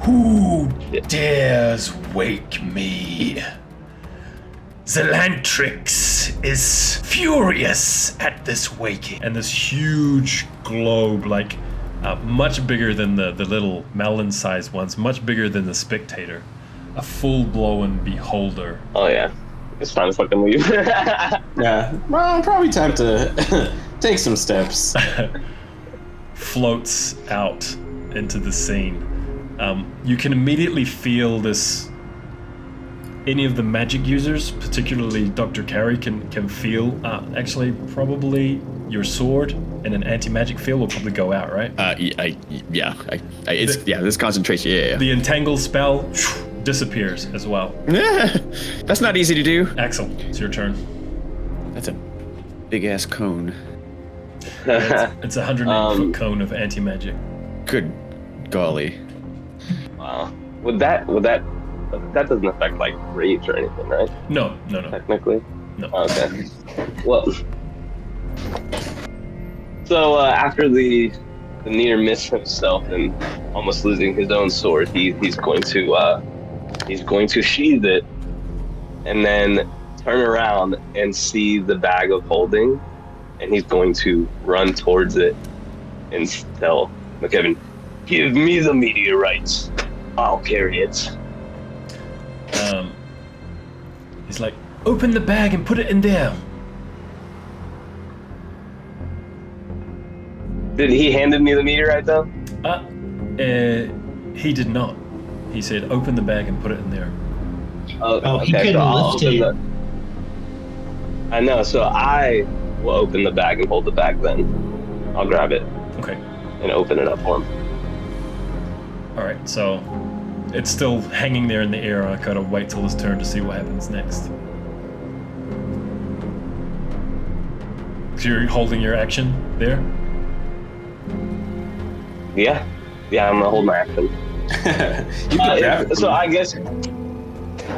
Who dares wake me? Zelantrix is furious at this waking. And this huge globe, like much bigger than the little melon-sized ones, much bigger than the spectator. A full-blown beholder. Oh yeah, it's time to fucking leave. Yeah, well, probably time to take some steps. Floats out into the scene. You can immediately feel this. Any of the magic users, particularly Dr. Carey, can feel. Actually, probably your sword and an anti-magic field will probably go out, right? This concentration. Yeah. The entangle spell disappears as well. That's not easy to do. Axel, it's your turn. That's a big ass cone. It's a 180-foot cone of anti-magic. Good golly. Wow. Would that doesn't affect like rage or anything, right? No. Technically. No. Okay. Well. So after the near miss himself and almost losing his own sword, he's going to sheathe it and then turn around and see the bag of holding, and he's going to run towards it and tell MacKevin, "Give me the meteorites. I'll carry it." He's like, "Open the bag and put it in there." Did he handed me the meteorite though? He did not. He said, "Open the bag and put it in there." Oh, he couldn't lift it. I know, so I will open the bag and hold the bag then. I'll grab it Okay. and open it up for him. All right. So it's still hanging there in the air. I gotta wait till his turn to see what happens next. So you're holding your action there? Yeah, I'm gonna hold my action. You can grab it. So I guess,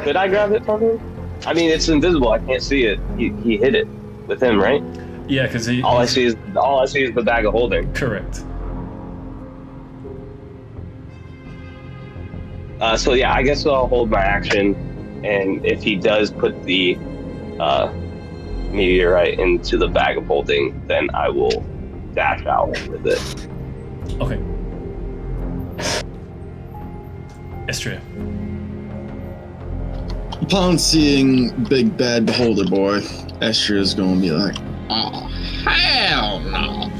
did I grab it from him? I mean, it's invisible. I can't see it. He hit it with him, right? Yeah, because All I see is the bag of holding. Correct. So yeah, I guess I'll hold my action, and if he does put the meteorite into the bag of holding, then I will dash out with it. Okay. Estria. Upon seeing Big Bad Beholder Boy, Esther is going to be like, "Oh, hell no."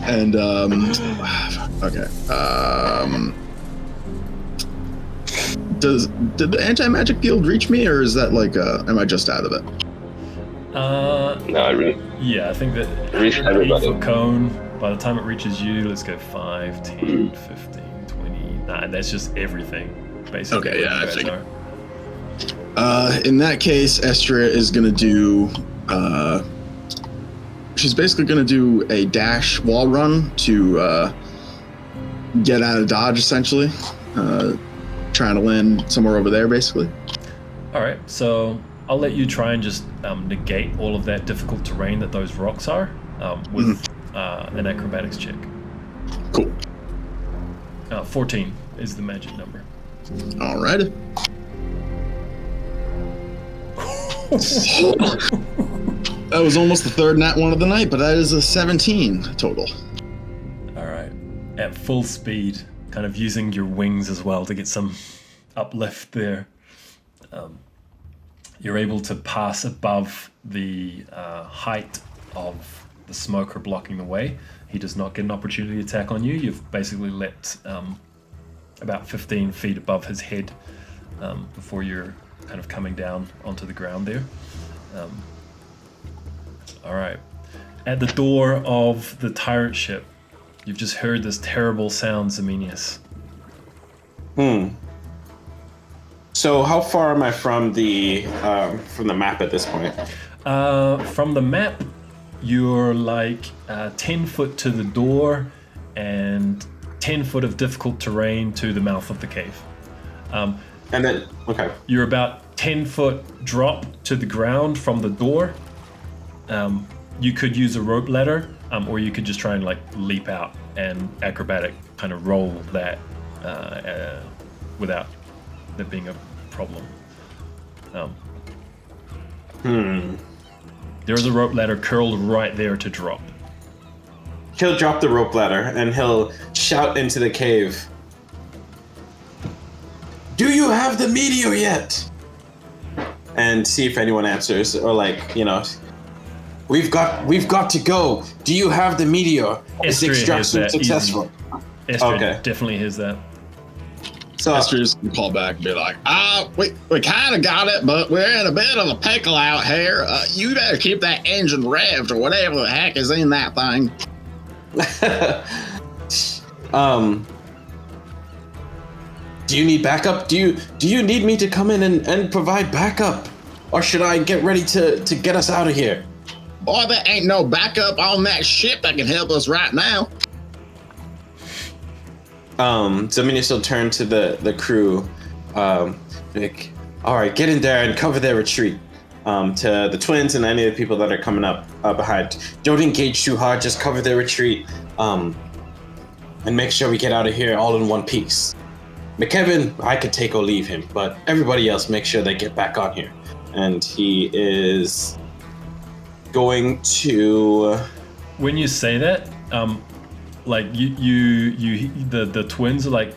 And, okay. Did the anti-magic field reach me, or is that like, am I just out of it? No, I really. Yeah, I think that Reach everybody. 8-foot cone, by the time it reaches you, let's go 5, 10, 15, 20. Nah, that's just everything, basically. Okay, yeah, I what you guys figured. are. In that case, Estria is going to do, she's basically going to do a dash wall run to get out of dodge, essentially. Trying to land somewhere over there, basically. All right, so I'll let you try and just negate all of that difficult terrain that those rocks are with an acrobatics check. Cool. 14 is the magic number. All right. That was almost the third nat one of the night, but that is a 17 total. All right. At full speed, kind of using your wings as well to get some uplift there. You're able to pass above the height of the smoker blocking the way. He does not get an opportunity attack on you. You've basically leapt about 15 feet above his head before you're kind of coming down onto the ground there. All right. At the door of the tyrant ship, you've just heard this terrible sound, Zemenius. So how far am I from the map at this point? From the map, you're like 10 foot to the door and 10 foot of difficult terrain to the mouth of the cave. And then, okay. You're about 10 foot drop to the ground from the door. You could use a rope ladder, or you could just try and like leap out and acrobatic kind of roll that without there being a problem. There is a rope ladder curled right there to drop. He'll drop the rope ladder and he'll shout into the cave. Do you have the meteor yet? And see if anyone answers, or like, you know, we've got to go. Do you have the meteor? Is extraction successful? Estria definitely hears that. So Estria's gonna call back and be like, we kind of got it, but we're in a bit of a pickle out here. You better keep that engine revved or whatever the heck is in that thing. Do you need backup? Do you need me to come in and provide backup? Or should I get ready to get us out of here? Boy, there ain't no backup on that ship that can help us right now. Dominius will turn to the crew. Like, all right, get in there and cover their retreat. To the twins and any of the people that are coming up behind. Don't engage too hard, just cover their retreat. And make sure we get out of here all in one piece. MacKevin, I could take or leave him, but everybody else, make sure they get back on here. And he is going to... When you say that, like the twins are like,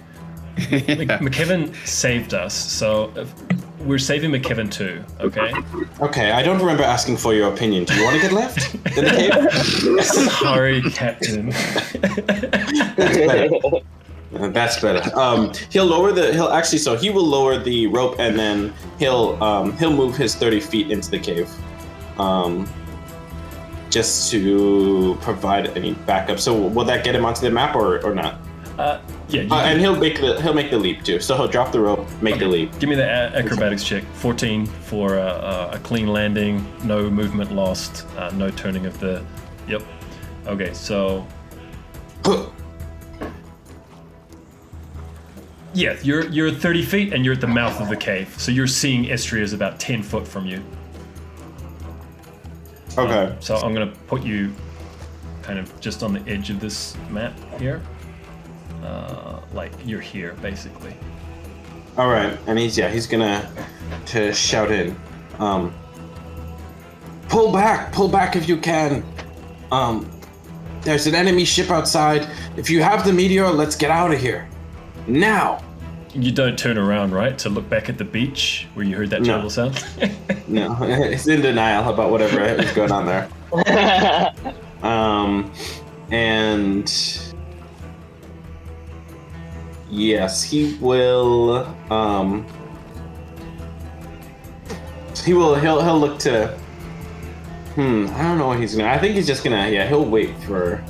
MacKevin saved us, so we're saving MacKevin too, okay? Okay, I don't remember asking for your opinion. Do you want to get left in the cave? Sorry, Captain. That's better. He'll lower he will lower the rope and then he'll move his 30 feet into the cave. Just to provide any backup. So will that get him onto the map or not? Yeah. And he'll make the leap too. So he'll drop the rope, make the leap. Give me the acrobatics check. 14 for a clean landing, no movement lost, no turning of the. Yep. Okay, so. Yeah, you're 30 feet and you're at the mouth of the cave. So you're seeing Estria's about 10 foot from you. Okay. So I'm gonna put you kind of just on the edge of this map here. Like you're here basically. All right, and he's gonna to shout in. Pull back if you can. There's an enemy ship outside. If you have the meteor, let's get out of here. Now. You don't turn around, right, to look back at the beach where you heard that terrible sound? No, it's in denial about whatever is going on there. And yes, he will. He'll look to. I don't know what he's gonna. I think he's just gonna. Yeah, he'll wait for.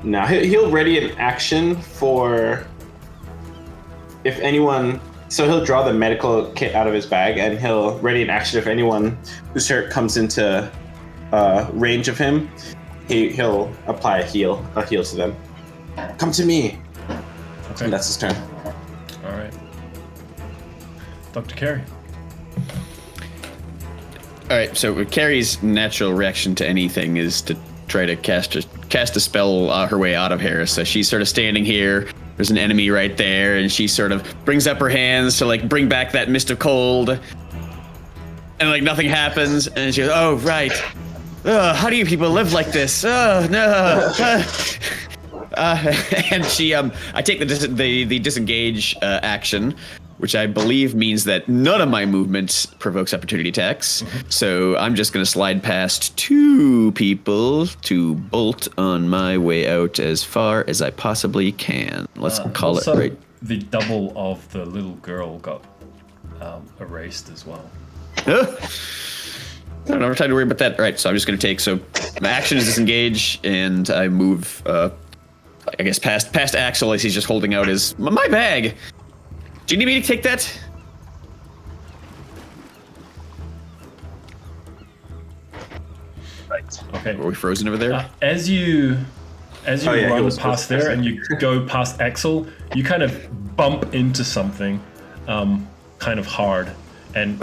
Now he'll ready an action for. If anyone, so he'll draw the medical kit out of his bag and he'll ready an action if anyone who's hurt comes into range of him. He'll apply a heal to them. Come to me. Okay. And that's his turn. All right. Dr. Carey. All right, so Carrie's natural reaction to anything is to try to cast a spell her way out of here. So she's sort of standing here. There's an enemy right there, and she sort of brings up her hands to like bring back that mist of cold, and like nothing happens. And she goes, "Oh right, how do you people live like this? Oh no." And she, I take the disengage action, which I believe means that none of my movement provokes opportunity attacks. Mm-hmm. So I'm just going to slide past 2 people to bolt on my way out as far as I possibly can. Let's call it right. The double of the little girl got erased as well. I don't have time to worry about that. All right, so I'm just going to take, so my action is disengage, and I move, I guess, past Axel as he's just holding out his, my bag. Do you need me to take that? Right. Okay. Are we frozen over there? As you run past there and you there. go past Axel, you kind of bump into something, kind of hard, and.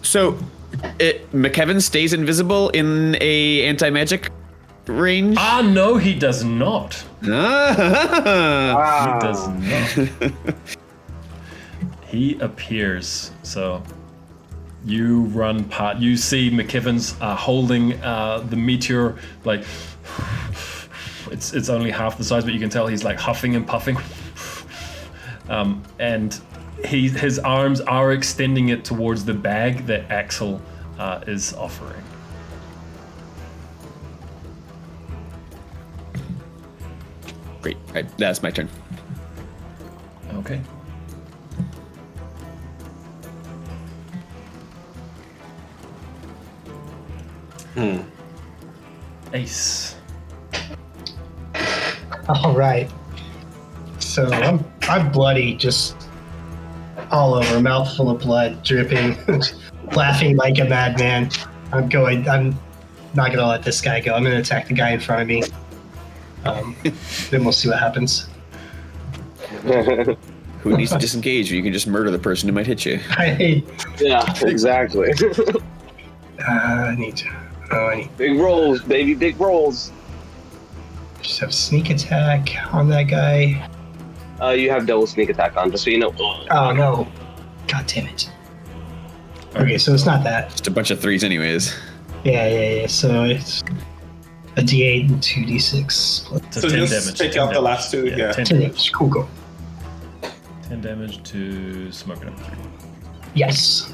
So, MacKevin stays invisible in a anti-magic range? No, he does not. Ah. He does not. He appears. So you run part. You see MacKevin's holding the meteor. Like it's only half the size, but you can tell he's like huffing and puffing. And his arms are extending it towards the bag that Axel is offering. Great. Right, that's my turn. Okay. Ace. All right. So I'm bloody, just all over, mouth full of blood, dripping, laughing like a madman. I'm not gonna let this guy go. I'm gonna attack the guy in front of me. Then we'll see what happens. Who needs to disengage? You can just murder the person who might hit you. Yeah, exactly. I need Big rolls, baby, big rolls. just have sneak attack on that guy. You have double sneak attack on, just so you know. Oh no! God damn it. Okay, so it's not that. Just a bunch of 3s anyways. Yeah. So it's a D8 and 2D6 plus So So 10 just damage. take 10 out the damage. last two, yeah. 10 10 damage. damage. Cool. 10 damage to smoker number 3. Yes.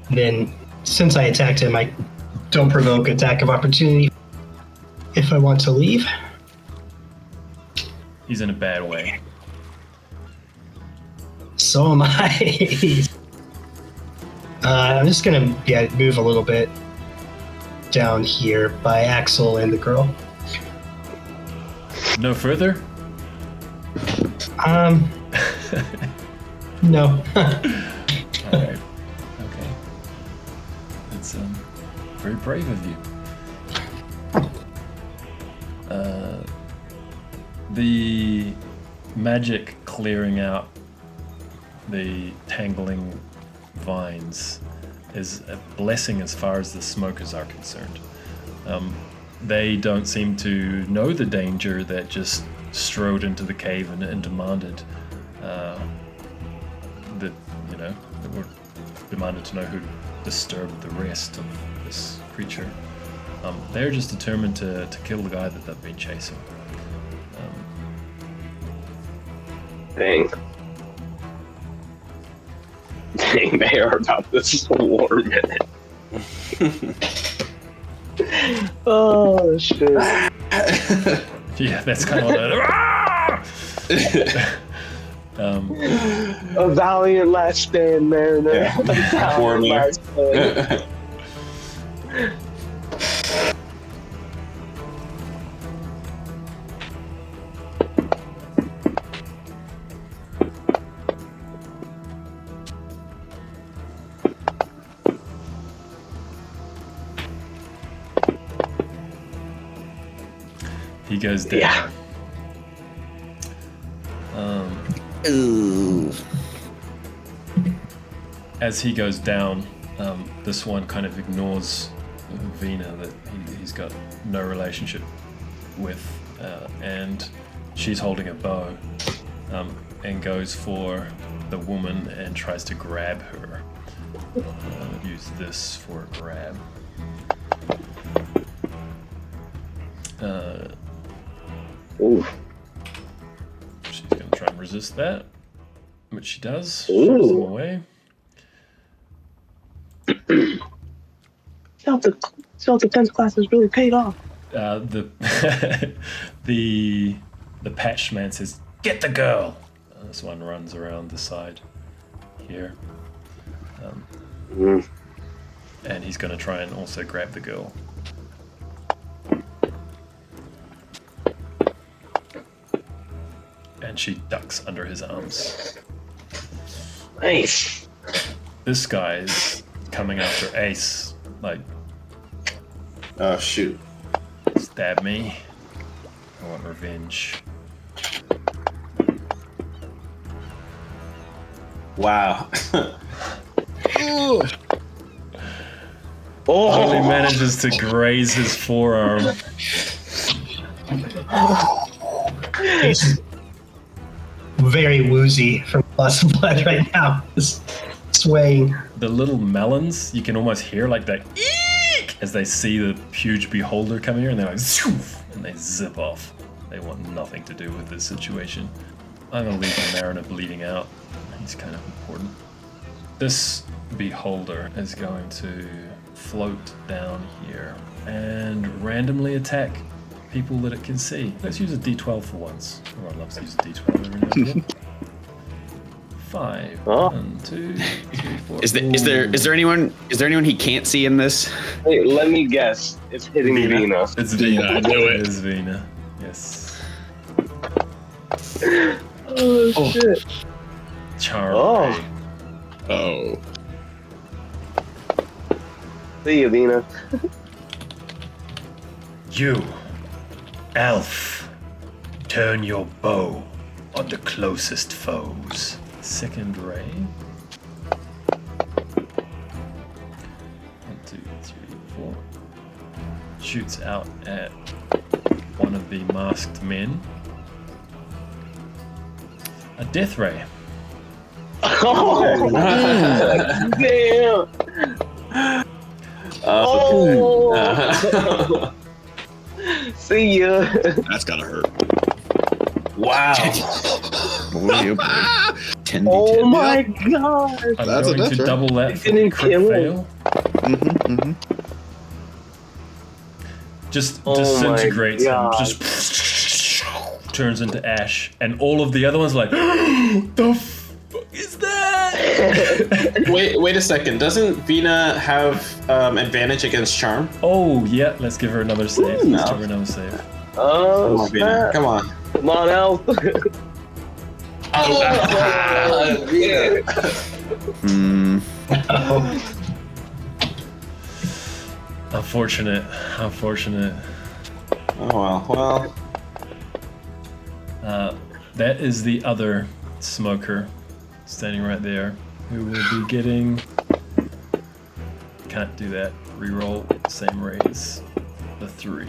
Then, since I attacked him, I don't provoke attack of opportunity if I want to leave. He's in a bad way. So am I. I'm just gonna move a little bit down here by Axel and the girl. No further? No. Alright. Okay. It's very brave of you. The magic clearing out the tangling vines is a blessing as far as the smokers are concerned. They don't seem to know the danger that just strode into the cave and demanded demanded to know who disturbed the rest of this creature. They're just determined to kill the guy that they've been chasing. Dang, they are about to swarm it. Oh, shit. Yeah, that's kind of what A valiant last stand, Mariner. Yeah. A valiant Warning. last stand. he goes down. Yeah. Ooh. As he goes down, this one kind of ignores Vina that he's got no relationship with, and she's holding a bow, and goes for the woman and tries to grab her. Use this for a grab. Ooh. She's going to try and resist that, which she does. Ooh. Shoves him away. Self-defense classes really paid off. The the patched man says, "Get the girl." This one runs around the side here, and he's going to try and also grab the girl. And she ducks under his arms. Nice. This guy is coming after Ace, like, Oh, shoot. stab me. I want revenge. Wow. Only manages to graze his forearm. He's very woozy from loss of blood right now. Just swaying. The little melons, you can almost hear like that eek as they see the huge beholder coming here, and they're like, zoof, and they zip off. They want nothing to do with this situation. I'm gonna leave the Mariner bleeding out. He's kind of important. This beholder is going to float down here and randomly attack people that it can see. Let's use a D12 for once. Everyone loves to use a D12 every now and again. 5. Oh. 1, 2, 3, 4. Is there anyone he can't see in this? Wait, let me guess. It's hitting Vina. It's Vina, Vina. I knew it. It is Vina. Yes. Oh, shit. Charm. Oh. Oh. See you, Vina. You, elf, turn your bow on the closest foes. Second ray. 1, 2, 3, 4. Shoots out at one of the masked men. A death ray. Oh, damn. Oh. See ya. That's gotta hurt. Wow. 10 Oh my god. I'm That's a going to death ray. double that You for didn't crit kill fail. him. Just Oh my disintegrates him. God. Just turns into ash, and all of the other ones are like, the fuck is that? Wait a second. Doesn't Vina have advantage against charm? Oh yeah, let's give her another save. Ooh, Let's no. give her another save. Oh, Come on, Vina. snap. Come on. Come on, Elf. Yeah. Hmm. Unfortunate. Oh well. That is the other smoker standing right there, who will be getting. Can't do that. Reroll same raise. The 3.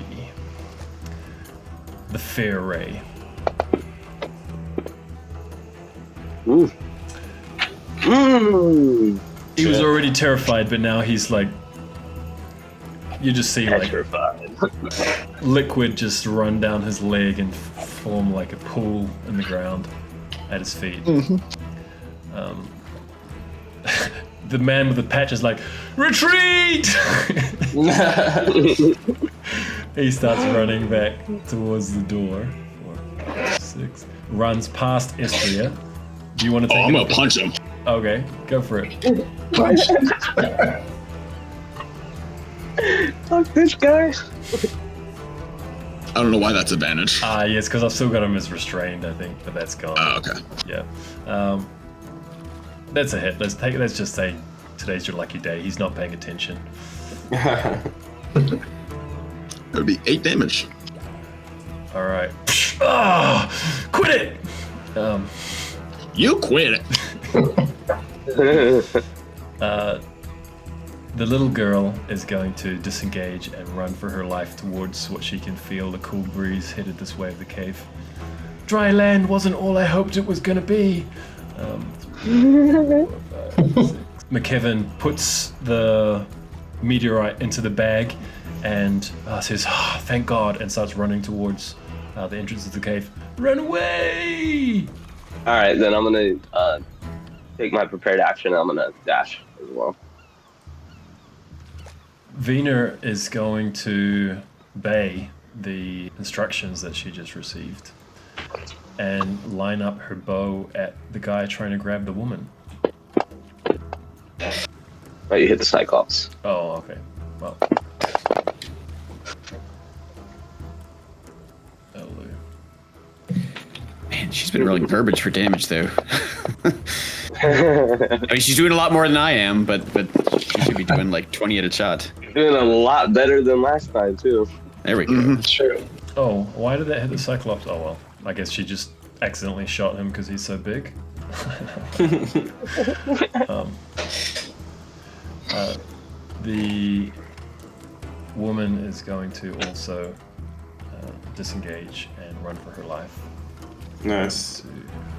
The fair ray. Ooh. Mm. He was already terrified, but now he's like. You just see like Petrified. liquid just run down his leg and form like a pool in the ground at his feet. The man with the patch is like, retreat! He starts running back towards the door. 4, 5, 6. Runs past Istria. Do you want to take I'm gonna punch him. Okay, go for it. Fuck this guy. I don't know why that's advantage. Yes, because I've still got him as restrained, I think, but that's gone. Oh, okay. Yeah. That's a hit. Let's just say today's your lucky day. He's not paying attention. It would be 8 damage. All right. Ah, quit it. You quit it. The little girl is going to disengage and run for her life towards what she can feel, the cool breeze headed this way of the cave. Dry land wasn't all I hoped it was going to be. 3, 4, 5, 6. MacKevin puts the meteorite into the bag and says, thank God, and starts running towards the entrance of the cave. Run away! All right, then I'm gonna take my prepared action. I'm gonna dash as well. Vina is going to obey the instructions that she just received and line up her bow at the guy trying to grab the woman. Oh, you hit the Cyclops. Oh, okay. Well. Hallelujah. Man, she's been rolling garbage for damage, though. I mean, she's doing a lot more than I am, but she should be doing like 20 at a shot. Doing a lot better than last time too. There we go. True. Oh, why did that hit the Cyclops? Oh, well. I guess she just accidentally shot him because he's so big. The woman is going to also disengage and run for her life. Nice. 2,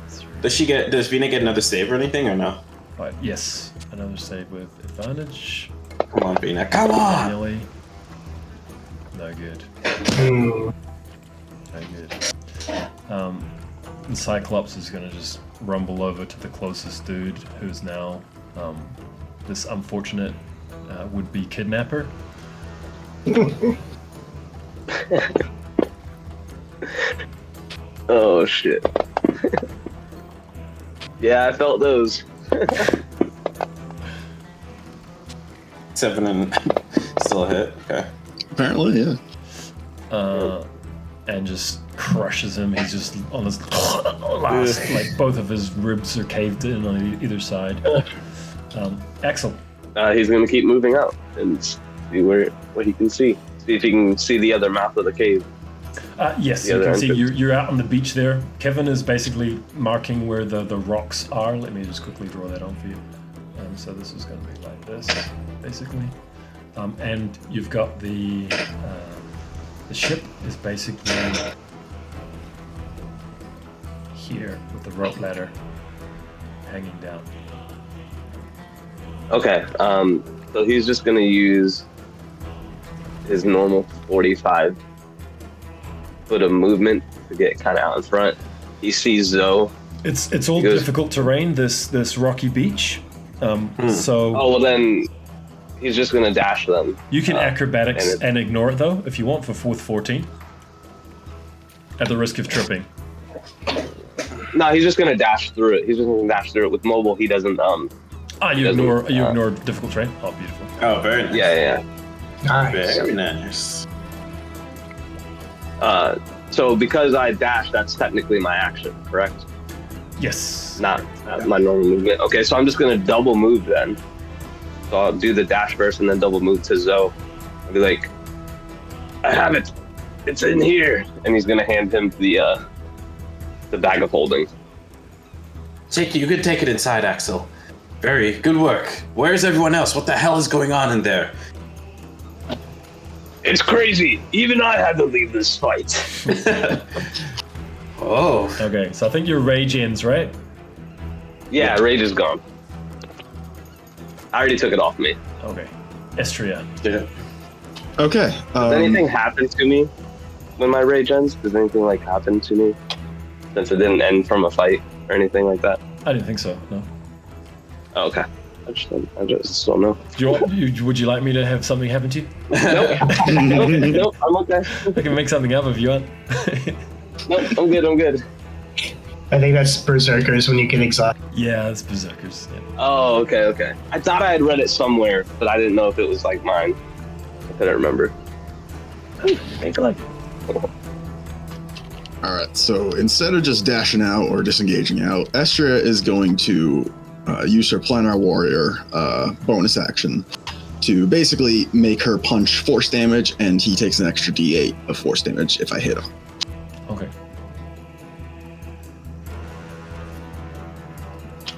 3. Does Vina get another save or anything or no? Right, yes, another save with advantage. Come on, Vina. Come on! Nearly. No good. Hmm. No good. The Cyclops is going to just rumble over to the closest dude, who's now this unfortunate would-be kidnapper. Oh shit. Yeah, I felt those. 7 and still a hit. Okay. Apparently, yeah. And just crushes him. He's just on his last, like both of his ribs are caved in on either side. Axel. He's gonna keep moving out and see what he can see. See if he can see the other mouth of the cave. Yes, you can see you're out on the beach there. Kevin is basically marking where the rocks are. Let me just quickly draw that on for you. So this is going to be like this, basically. And you've got the ship is basically here with the rope ladder hanging down. Okay, so he's just gonna use his normal 45 foot of movement to get kind of out in front. He sees Zoe. It's all difficult terrain. This rocky beach. So. Oh well, then he's just gonna dash them. You can acrobatics and ignore it though if you want for 14. At the risk of tripping. No, he's just gonna dash through it. He's just gonna dash through it. With mobile, he doesn't. You ignore difficult terrain. Oh, beautiful. Oh, very nice. Yeah. Nice. Very nice. So because I dash, that's technically my action, correct? Yes. Not my normal movement. Okay, so I'm just gonna double move then. So I'll do the dash first and then double move to Zoe. I'll be like, I have it. It's in here. And he's gonna hand him the bag of holding. You could take it inside, Axel. Very good work. Where's everyone else? What the hell is going on in there? It's crazy. Even I had to leave this fight. Oh. Okay, so I think your rage ends, right? Yeah, rage is gone. I already took it off me. Okay. Estria. Yeah. Okay. Does anything happen to me when my rage ends? Does anything like happen to me? Since it didn't end from a fight or anything like that? I didn't think so, no. Oh, okay. I just don't know. Would you like me to have something happen to you? Nope, I'm okay. I can make something up if you want. Nope, I'm good. I think that's Berserkers when you get exhausted. Yeah, it's Berserkers. Yeah. Oh, okay. I thought I had read it somewhere, but I didn't know if it was like mine. I couldn't remember. Alright, so instead of just dashing out or disengaging out, Estria is going to use her Planar Warrior bonus action to basically make her punch force damage, and he takes an extra d8 of force damage if I hit him. Okay.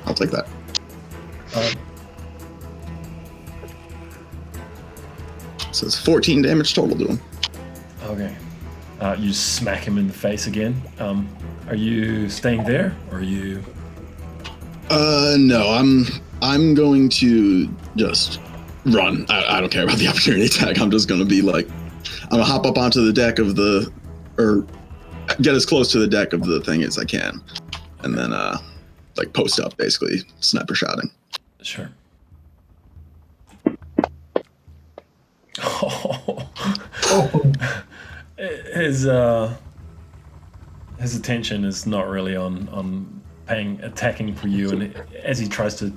I'll take that. So it's 14 damage total to him. Okay. You smack him in the face again. Are you staying there, or are you? No, I'm going to just run. I don't care about the opportunity attack. I'm just gonna be like, I'm gonna hop up onto the deck of or get as close to the deck of the thing as I can, and then like post up, basically sniper shotting. Sure. His attention is not really on attacking for you, and as he tries to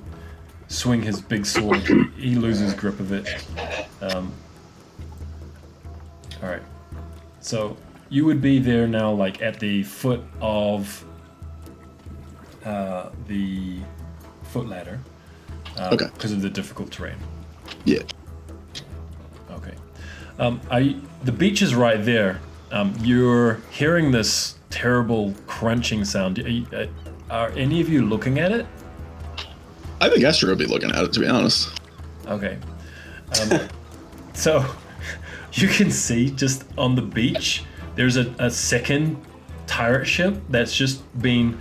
swing his big sword, he loses grip of it. All right, so you would be there now, like at the foot of the foot ladder, Okay. because of the difficult terrain. Yeah. Okay. The beach is right there. You're hearing this terrible crunching sound. Are any of you looking at it? I think Esther will be looking at it, to be honest. Okay. So, you can see just on the beach, there's a second pirate ship that's just been.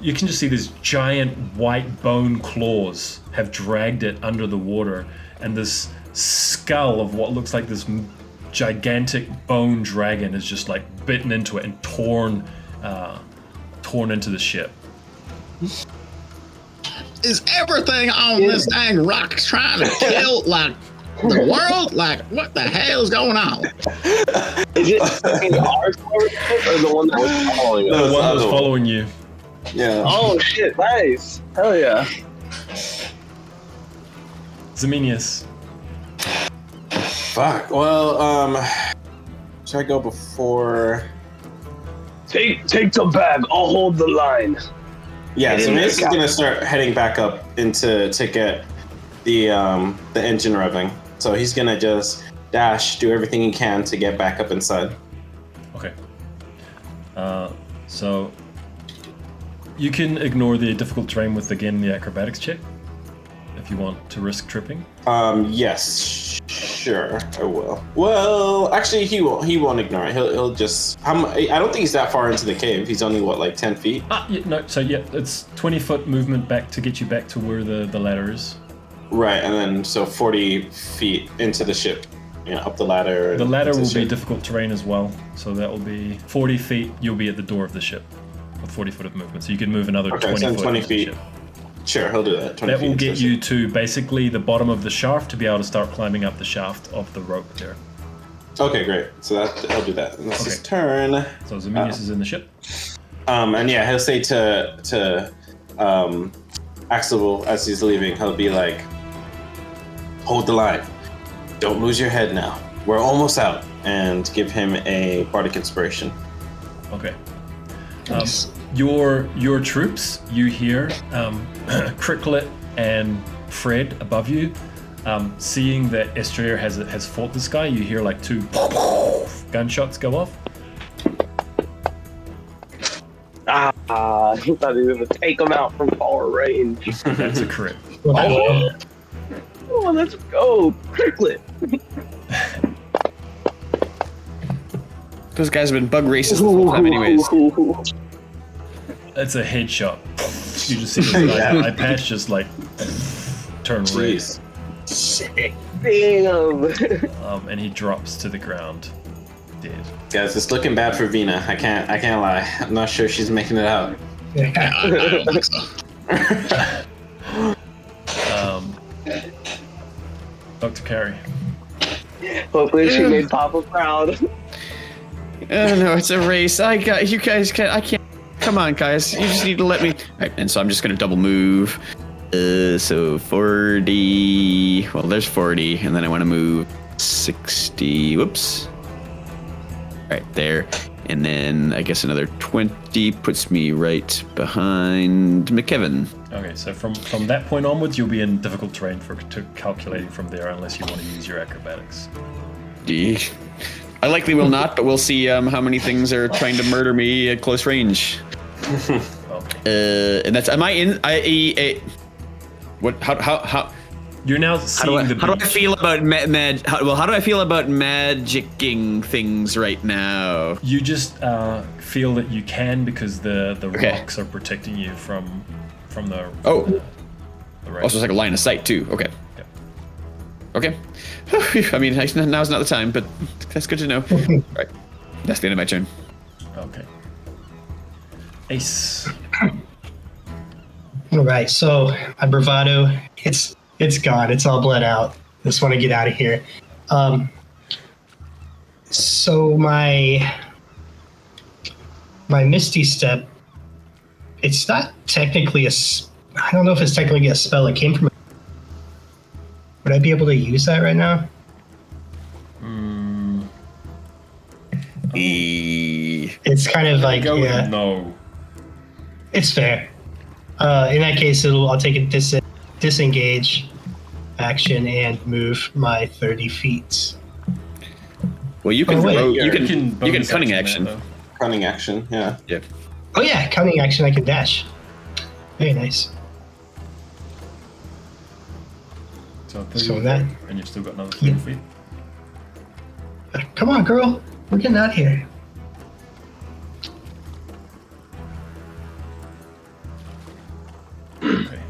You can just see these giant white bone claws have dragged it under the water, and this skull of what looks like this gigantic bone dragon is just like bitten into it and torn into the ship. Is everything on this dang rock trying to kill like the world? Like, what the hell is going on? Is it our ship or the one that was following us? The one that was following you. Yeah. Oh shit! Nice. Hell yeah. Zemenius. Fuck. Well, should I go before? Take the bag. I'll hold the line. Yeah. Get So in there, Mace is gonna start heading back up to get the engine revving. So he's gonna just dash, do everything he can to get back up inside. Okay. So you can ignore the difficult terrain with again the acrobatics check if you want to risk tripping. Yes, sure, I will. Well, actually, he won't ignore it. He'll just. I don't think he's that far into the cave. He's only what, like 10 feet. No. So yeah, it's 20-foot movement back to get you back to where the ladder is. Right, and then so 40 feet into the ship, up the ladder. The ladder into the will be ship. difficult terrain as well, so that will be 40 feet. You'll be at the door of the ship with 40 foot of movement, so you can move another 20 so foot 20 into the feet. ship. Sure, he'll do that. 20 That feet will into get the you ship. to basically the bottom of the shaft to be able to start climbing up the shaft of the rope there. Okay, great. So I'll do that. And that's his Okay. turn. So Zemenius is in the ship. And yeah, he'll say to Axel as he's leaving, he'll be like, "Hold the line. Don't lose your head now. We're almost out." And give him a bardic inspiration. Okay. Nice. Your troops, you hear Cricklet and Fred above you. Seeing that Estrier has fought this guy, you hear like 2 gunshots go off. I thought he was gonna take him out from far range. That's a crit. Oh, let's go, Cricklet. Those guys have been bug racist the whole time, anyways. That's a headshot. You just see this eye patch just like turn red. Jeez. Sick. Damn. And he drops to the ground, dead. Guys, it's looking bad for Vina. I can't lie. I'm not sure she's making it out. I don't think so. Dr. Carey. Hopefully she made Papa proud. Oh no, it's a race. You guys can't. I can't. Come on, guys. You just need to let me. All right, and so I'm just gonna double move. So 40. Well, there's 40, and then I want to move 60. Whoops. Right there, and then I guess another 20 puts me right behind MacKevin. Okay, so from that point onwards, you'll be in difficult terrain to calculating from there, unless you want to use your acrobatics. I likely will not, but we'll see how many things are trying to murder me at close range. Okay. And that's am I in? What? How? You're now seeing the beach. How do I feel about how do I feel about magicking things right now? You just feel that you can because the Okay. rocks are protecting you from the Oh. the race. Also, it's like a line of sight too. Okay. Yep. Okay. I mean, now's not the time, but that's good to know. Right. That's the end of my turn. Okay. Ace. All right, so my bravado, it's gone. It's all bled out. Just want to get out of here. So my Misty Step, it's not technically I don't know if it's technically a spell. It came from. Would I be able to use that right now? It's kind of like Go yeah. with no. It's fair. In that case, I'll take a disengage action and move my 30 feet. Well, you can Oh, wait. throw, Yeah, you can bonus cunning action action. that, Cunning action, yeah. Yeah. Oh yeah, cunning action. I can dash. Very nice. though. So 30 So that- and you've still got another 30 Yeah. feet. Come on, girl. We're getting out of here. Okay.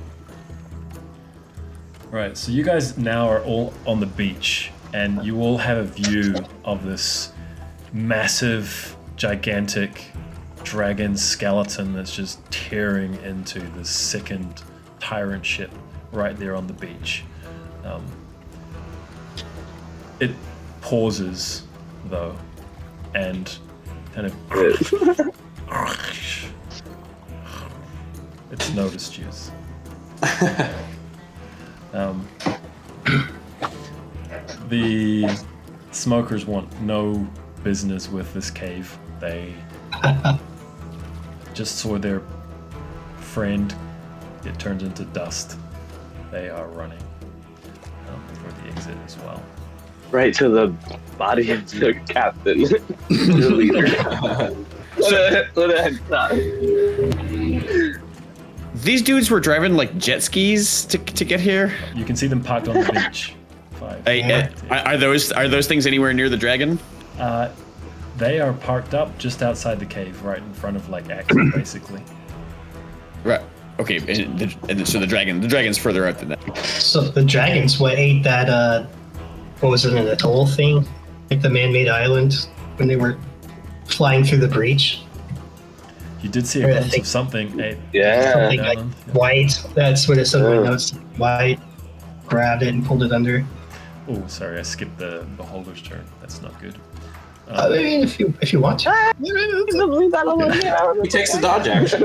Right, so you guys now are all on the beach, and you all have a view of this massive, gigantic dragon skeleton that's just tearing into the second tyrant ship right there on the beach. It pauses, though, and kind of it's noticed you. The smokers want no business with this cave. They just saw their friend get turned into dust. They are running for the exit as well. Right to the body of the captain, the leader. What a head start. These dudes were driving like jet skis to get here. You can see them parked on the beach. Are those things anywhere near the dragon? They are parked up just outside the cave, right in front of like Axel, basically. Right. Okay. And so the dragon's further out than that. So the dragons, what ate that? What was it, an atoll thing? Like the man-made island when they were flying through the breach. You did see a glimpse of something. Yeah. Something like white. That's what it said. I noticed white. Grabbed it and pulled it under. Oh, sorry, I skipped the beholder's turn. That's not good. I mean, if you want to. He takes the dodge action.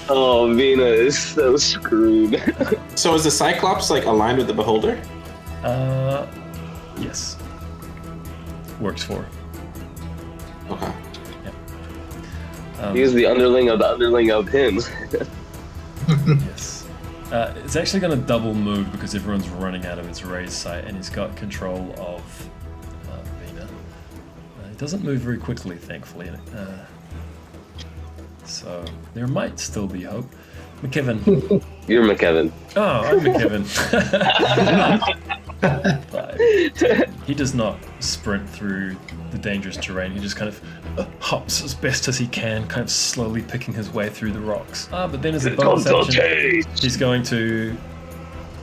Oh, Vina is so screwed. So is the Cyclops like aligned with the beholder? Yes. Works for her. Okay. He's the underling of the underling of him. Yes. It's actually going to double move because everyone's running out of its raised sight, and he's got control of Vina. He doesn't move very quickly, thankfully. So there might still be hope. MacKevin. You're MacKevin. Oh, I'm MacKevin. 5, 10. He does not sprint through the dangerous terrain. He just kind of hops as best as he can, kind of slowly picking his way through the rocks. But then as a bonus action, he's going to,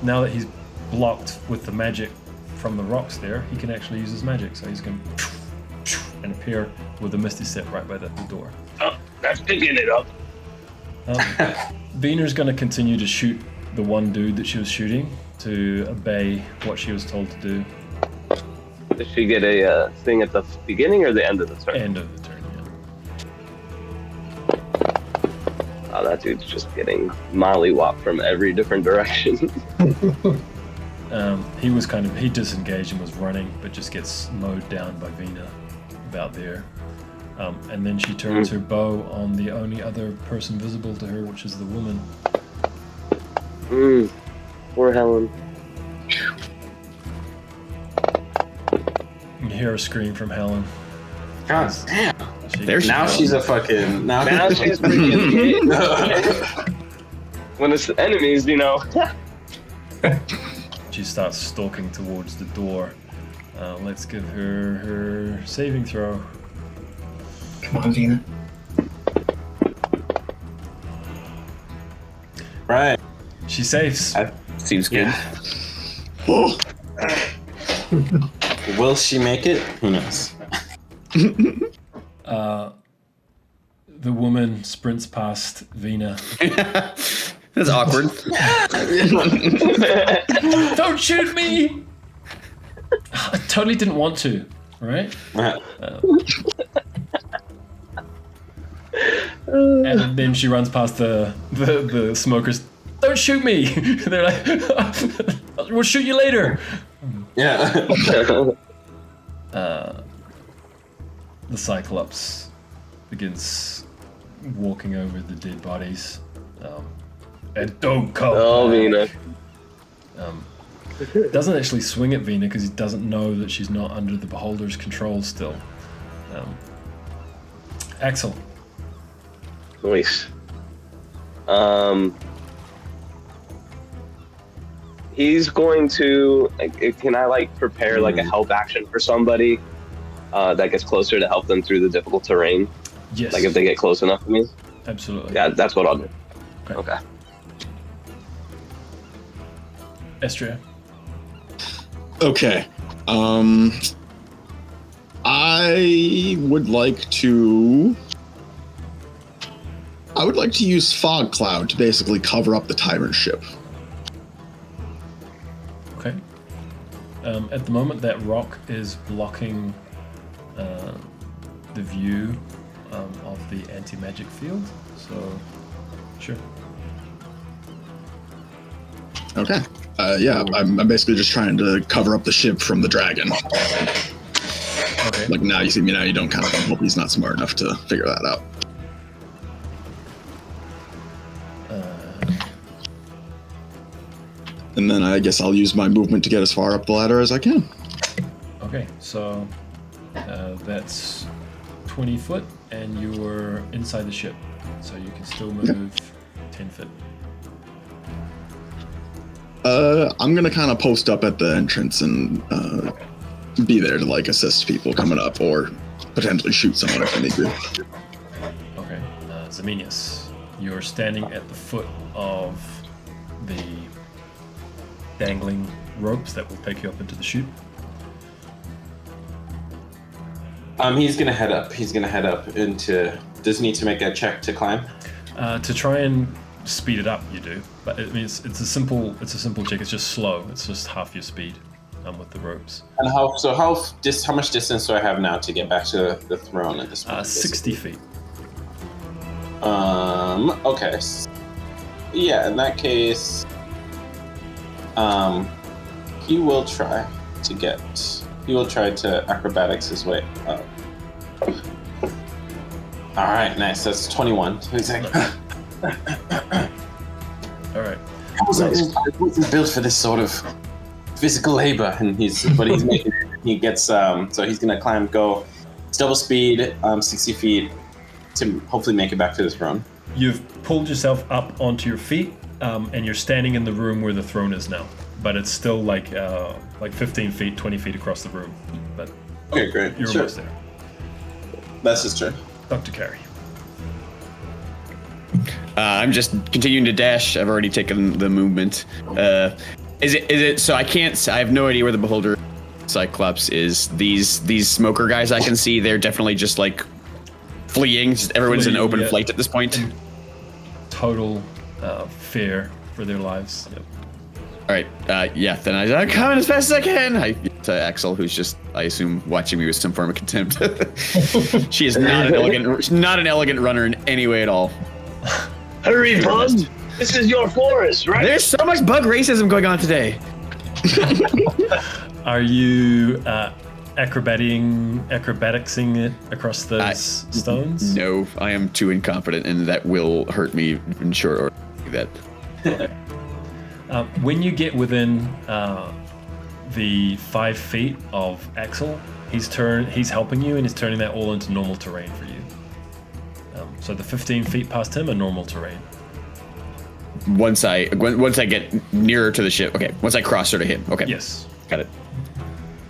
now that he's blocked with the magic from the rocks there, he can actually use his magic. So he's going to and appear with a Misty Step right by the door. Oh, that's picking it up. Vina's going to continue to shoot the one dude that she was shooting to obey what she was told to do. Does she get a thing at the beginning or the end of the turn? End of the turn, yeah. Oh, that dude's just getting mollywopped from every different direction. He disengaged and was running, but just gets mowed down by Vina about there. And then she turns her bow on the only other person visible to her, which is the woman. Poor Helen. You hear a scream from Helen. God damn. She's a fucking. Now she's freaking. When it's enemies, you know. She starts stalking towards the door. Let's give her saving throw. Come on, Vina. Right. She saves. Seems good. Yeah. Oh. Will she make it? Who knows? The woman sprints past Vina. That's awkward. Don't shoot me! I totally didn't want to, right? And then she runs past the smokers. Don't shoot me! They're like, we'll shoot you later. Yeah. The Cyclops begins walking over the dead bodies. And don't come. Oh, Vina. Doesn't actually swing at Vina because he doesn't know that she's not under the beholder's control still. Axel. he's going to. Can I like prepare like a help action for somebody that gets closer to help them through the difficult terrain? Yes. Like if they get close enough to me. Absolutely. Yeah, that's what I'll do. Okay. Astral. Okay. I would like to use fog cloud to basically cover up the tyrant ship. Okay. At the moment, that rock is blocking the view of the anti-magic field. So, sure. Okay. Yeah, I'm basically just trying to cover up the ship from the dragon. Okay. Like, now you see me, now you don't kind of hope he's not smart enough to figure that out. And then I guess I'll use my movement to get as far up the ladder as I can. Okay, so that's 20 foot, and you're inside the ship, so you can still move 10 foot. I'm gonna kind of post up at the entrance and be there to like assist people coming up, or potentially shoot someone if I need to. Okay, Zemenius, you're standing at the foot of the dangling ropes that will take you up into the chute. He's gonna head up. He's gonna head up into. Does he need to make a check to climb? To try and speed it up, you do, but it's a simple check. It's just slow. It's just half your speed with the ropes. And how much distance do I have now to get back to the throne at this point? 60 feet. Okay. Yeah, in that case, he will try to acrobatics his way up. All right, nice. That's 21. So he's like, All right. I wasn't built for this sort of physical labor, and he's making it. He gets so he's gonna climb, go. It's double speed, 60 feet to hopefully make it back to the throne. You've pulled yourself up onto your feet, and you're standing in the room where the throne is now. But it's still like 15 feet, 20 feet across the room. But Okay, great. you're Sure. almost there. That's his turn. Dr. Carey. I'm just continuing to dash. I've already taken the movement. Is it? So I can't. I have no idea where the beholder Cyclops is. These smoker guys I can see. They're definitely just like fleeing. Just everyone's in open flight at this point. Total fear for their lives. Yep. All right. Yeah. Then I'm coming as fast as I can. To Axel, who's just, I assume, watching me with some form of contempt. She is not an elegant runner in any way at all. Hurry, bug! This is your forest, right? There's so much bug racism going on today. Are you acrobaticsing it across those stones? No, I am too incompetent, and that will hurt me in short order. That. When you get within the 5 feet of Axel, he's helping you, and he's turning that all into normal terrain for you. So the 15 feet past him are normal terrain. Once I get nearer to the ship, okay. Once I cross her to him, okay. Yes. Got it.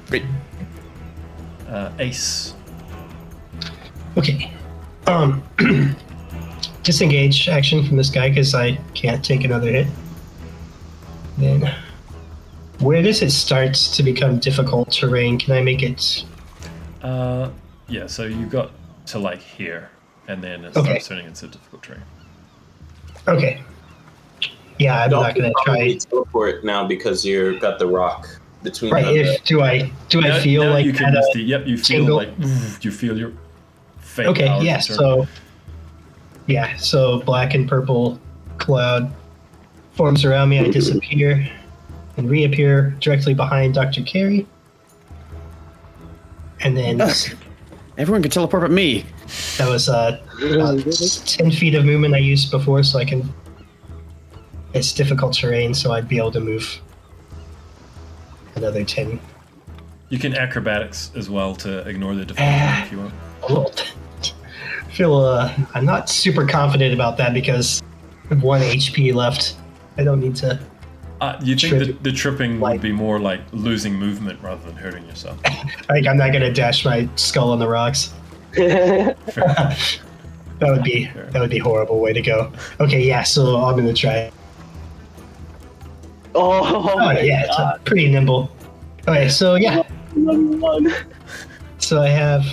Great. Ace. Okay. Disengage action from this guy because I can't take another hit. Then, where does it start to become difficult terrain? Can I make it? Yeah. So you got to like here, and then it starts turning into difficult terrain. Okay. Yeah, I'm not gonna try. Teleport now because you've got the rock between. Right. Do I feel now like you can that? yep. You feel tingle? like you feel your fate. Okay. Yeah. So black and purple cloud forms around me. I disappear and reappear directly behind Dr. Carey. And then Everyone can teleport but me. that was 10 feet of movement I used before, so I can. It's difficult terrain, so I'd be able to move another 10. You can acrobatics as well to ignore the difficulty if you want. Well, I feel I'm not super confident about that because I have 1 HP left. I don't need to You think Trip- the tripping like- would be more like losing movement rather than hurting yourself? Like I'm not gonna dash my skull on the rocks. Fair. That would be a horrible way to go. Okay, yeah. So I'm gonna try. Oh, my Yeah, it's God. pretty nimble. Okay, so yeah. Number one. So I have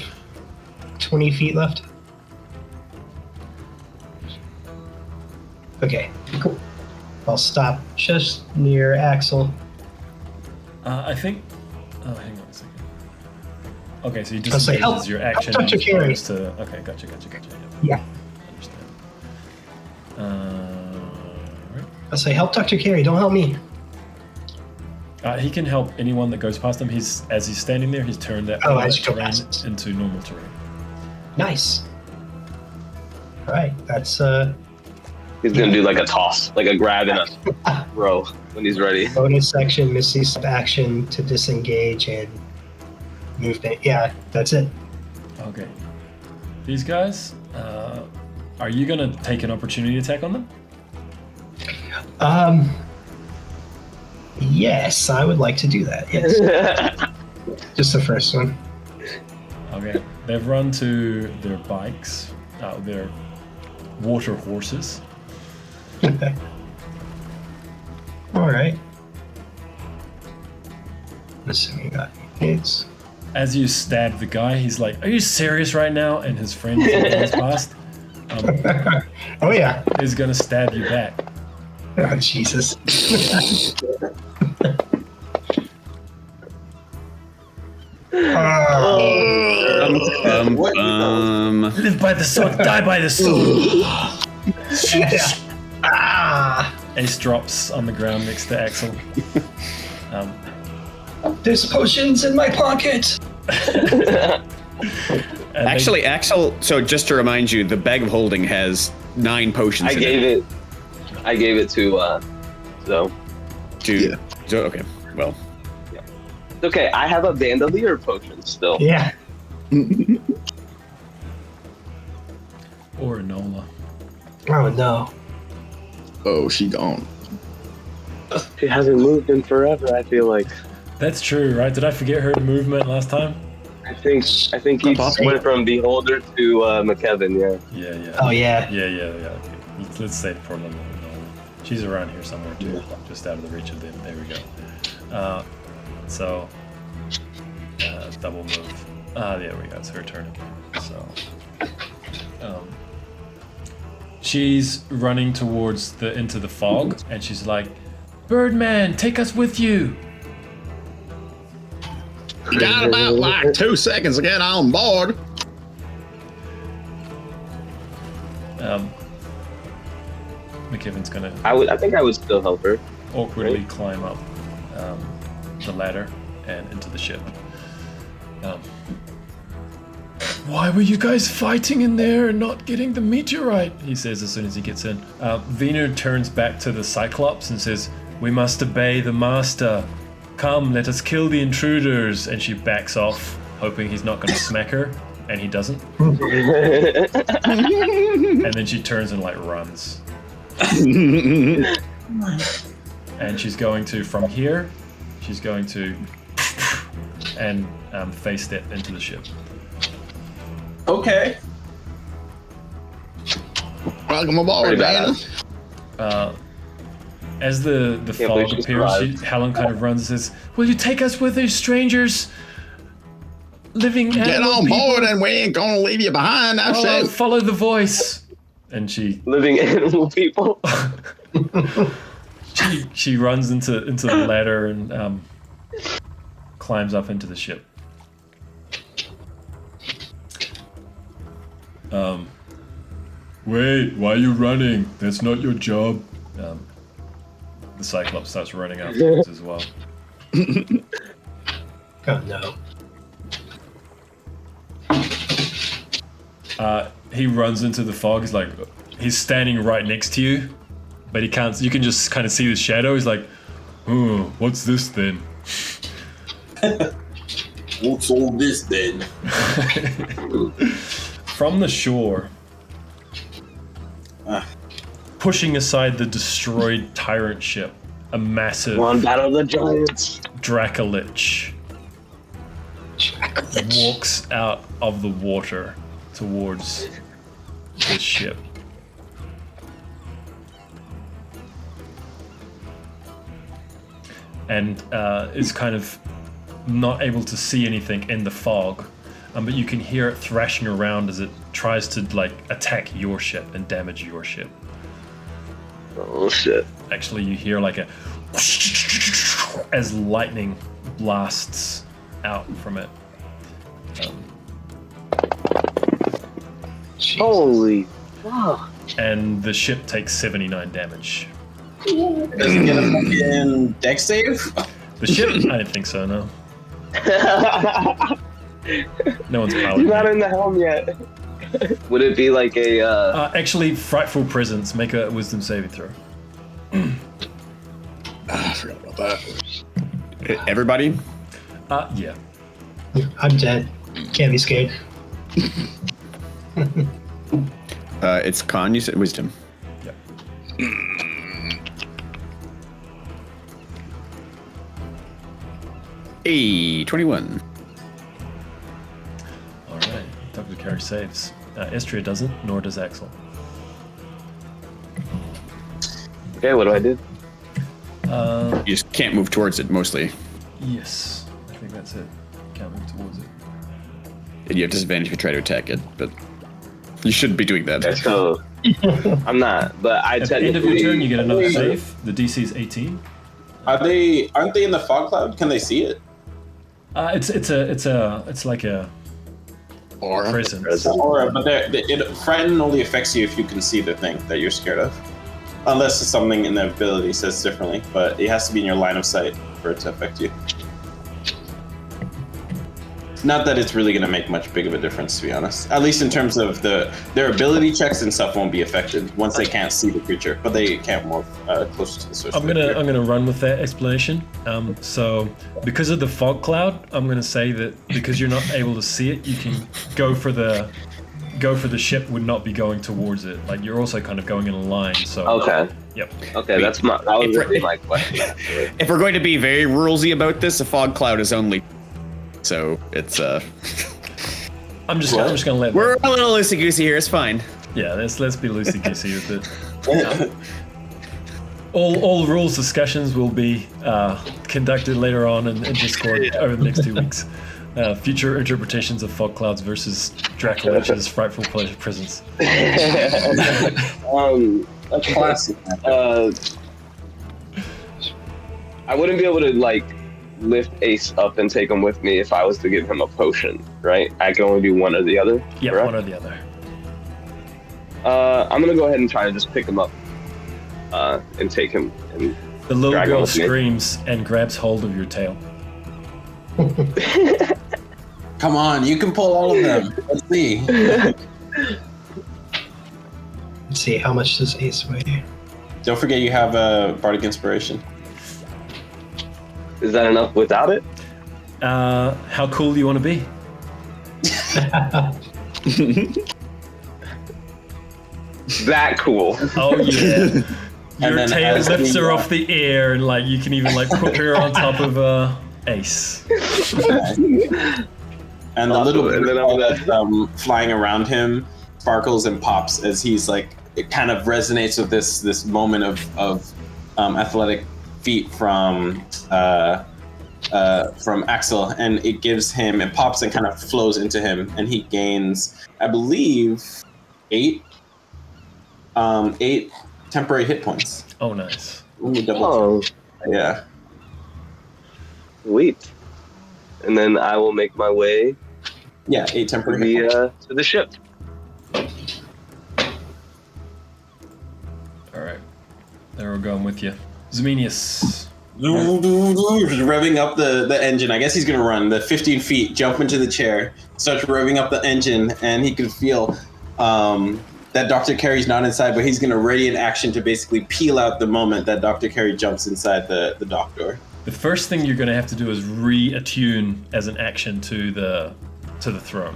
20 feet left. Okay, cool. I'll stop just near Axel. I think. Oh, hang on a second. Okay, so you I'll say, disengage help- as your help action Dr. as Carey. opposed to. Okay, gotcha. Yeah. Understand. Right. I'll say, help Dr. Carey, don't help me. He can help anyone that goes past him. As he's standing there, he's turned that Oh, as you go terrain past. into normal terrain. Nice. All right, that's He's gonna do like a toss, like a grab and a throw when he's ready. bonus action, Misty Step action to disengage and movement. Yeah, that's it. Okay. These guys, are you gonna take an opportunity attack on them? Yes, I would like to do that. Yes, just the first one. Okay. They've run to their bikes, their water horses. All right. Assuming you got any hits. As you stab the guy, he's like, "Are you serious right now?" And his friend goes past. Oh yeah. Is gonna stab you back. Oh Jesus. Live by the sword, die by the sword. Ah! Ace drops on the ground next to Axel. There's potions in my pocket. And Actually, Axel. So just to remind you, the bag of holding has 9 potions. I in gave it. it to so. So, okay. Well, It's okay, I have a bandolier potion still. Yeah. or Enola. Oh no. Oh, she gone. She hasn't moved in forever, I feel like. That's true, right? Did I forget her movement last time? I think he Possible. went from Beholder to MacKevin, yeah. Yeah. Oh yeah. Yeah. Let's say it for a little. She's around here somewhere too, just out of the reach of them. There we go. So double move. There we go. It's her turn again. So, she's running towards into the fog, and she's like, "Birdman, take us with you." You got about like 2 seconds to get on board. MacKevin's gonna I think I would still help her. awkwardly climb up the ladder and into the ship. Why were you guys fighting in there and not getting the meteorite? He says as soon as he gets in. Venu turns back to the Cyclops and says, "We must obey the master. Come, let us kill the intruders." And she backs off, hoping he's not going to smack her, and he doesn't. And then she turns and like runs. And she's going to, from here, she's going to and face step into the ship. Okay. Welcome aboard, Pretty Dana. badass. As the believe fog she appears, survived. Helen kind of runs and says, "Will you take us with these strangers? Living Get animal on people? board and we ain't gonna leave you behind. That's Oh, it. follow the voice." And she Living animal people. she runs into the ladder and climbs up into the ship. Wait, why are you running? That's not your job. The Cyclops starts running afterwards as well. Oh no. He runs into the fog. He's like, he's standing right next to you, but he can't. You can just kind of see the shadow. He's like, "Oh, what's this then?" What's all this then? From the shore, pushing aside the destroyed tyrant ship, a massive One battle of the giants. Dracolich walks out of the water towards this ship. And is kind of not able to see anything in the fog, but you can hear it thrashing around as it tries to like attack your ship and damage your ship. Oh shit. Actually, you hear like a as lightning blasts out from it. Holy fuck. And the ship takes 79 damage. Does it get a fucking deck save? The ship? I didn't think so, no. No one's piloting. He's not in the helm yet. Would it be like a actually, frightful presence. Make a wisdom saving throw. I forgot about that. Everybody? Yeah. I'm dead. Can't be scared. It's con, you said wisdom. Yep. Hey, 21. All right. Dr. Carey saves. Estria doesn't, nor does Axel. Okay, what do I do? You just can't move towards it, mostly. Yes. I think that's it. Can't move towards it. And you have disadvantage if you try to attack it, but you shouldn't be doing that. Okay, so I'm not, but I At the end of your turn, you get another technically- save. The DC is 18. Aren't they in the fog cloud? Can they see it? It's like a Aura. presence. Or but frighten only affects you if you can see the thing that you're scared of. Unless it's something in the ability says differently, but it has to be in your line of sight for it to affect you. Not that it's really going to make much big of a difference, to be honest. At least in terms of their ability checks and stuff won't be affected once they can't see the creature, but they can't move closer to the source. I'm gonna run with that explanation. So because of the fog cloud, I'm gonna say that because you're not able to see it, you can go for the ship would not be going towards it. Like you're also kind of going in a line. So Okay. Yep. Okay, that was really my question. Actually. If we're going to be very rulesy about this, a fog cloud is only... So it's I'm just gonna let. we're a little loosey goosey here. It's fine. Yeah, let's be loosey goosey with it. All rules discussions will be conducted later on in Discord over the next 2 weeks. Future interpretations of fog clouds versus Dracolich's frightful presence. A classic. I wouldn't be able to like lift Ace up and take him with me if I was to give him a potion, right? I can only do one or the other. Yeah, correct? one or the other. I'm gonna go ahead and try to just pick him up and take him. And The little drag him girl with me. screams and grabs hold of your tail. Come on, you can pull all of them. Let's see. Let's see, how much does Ace weigh? Don't forget you have a bardic inspiration. Is that enough without it? How cool do you want to be? That cool. Oh yeah. Your then tail as lifts the, her off the air, and like you can even like put her on top of Ace. And the Awesome. little And then ball I'm that's flying around him sparkles and pops as he's like, it kind of resonates with this moment of athletic feat from Axel, and it gives him, it pops and kind of flows into him, and he gains, I believe, 8 temporary hit points. Oh, nice. Let me double Oh, check. Yeah. sweet. And then I will make my way Yeah, 8 to temporary hit points. the ship. All right, there we're going with you, Zemenius. Just revving up the engine. I guess he's gonna run the 15 feet, jump into the chair, starts revving up the engine, and he can feel that Dr. Carey's not inside, but he's gonna ready in action to basically peel out the moment that Dr. Carey jumps inside the dock door. The first thing you're going to have to do is re-attune as an action to the throne.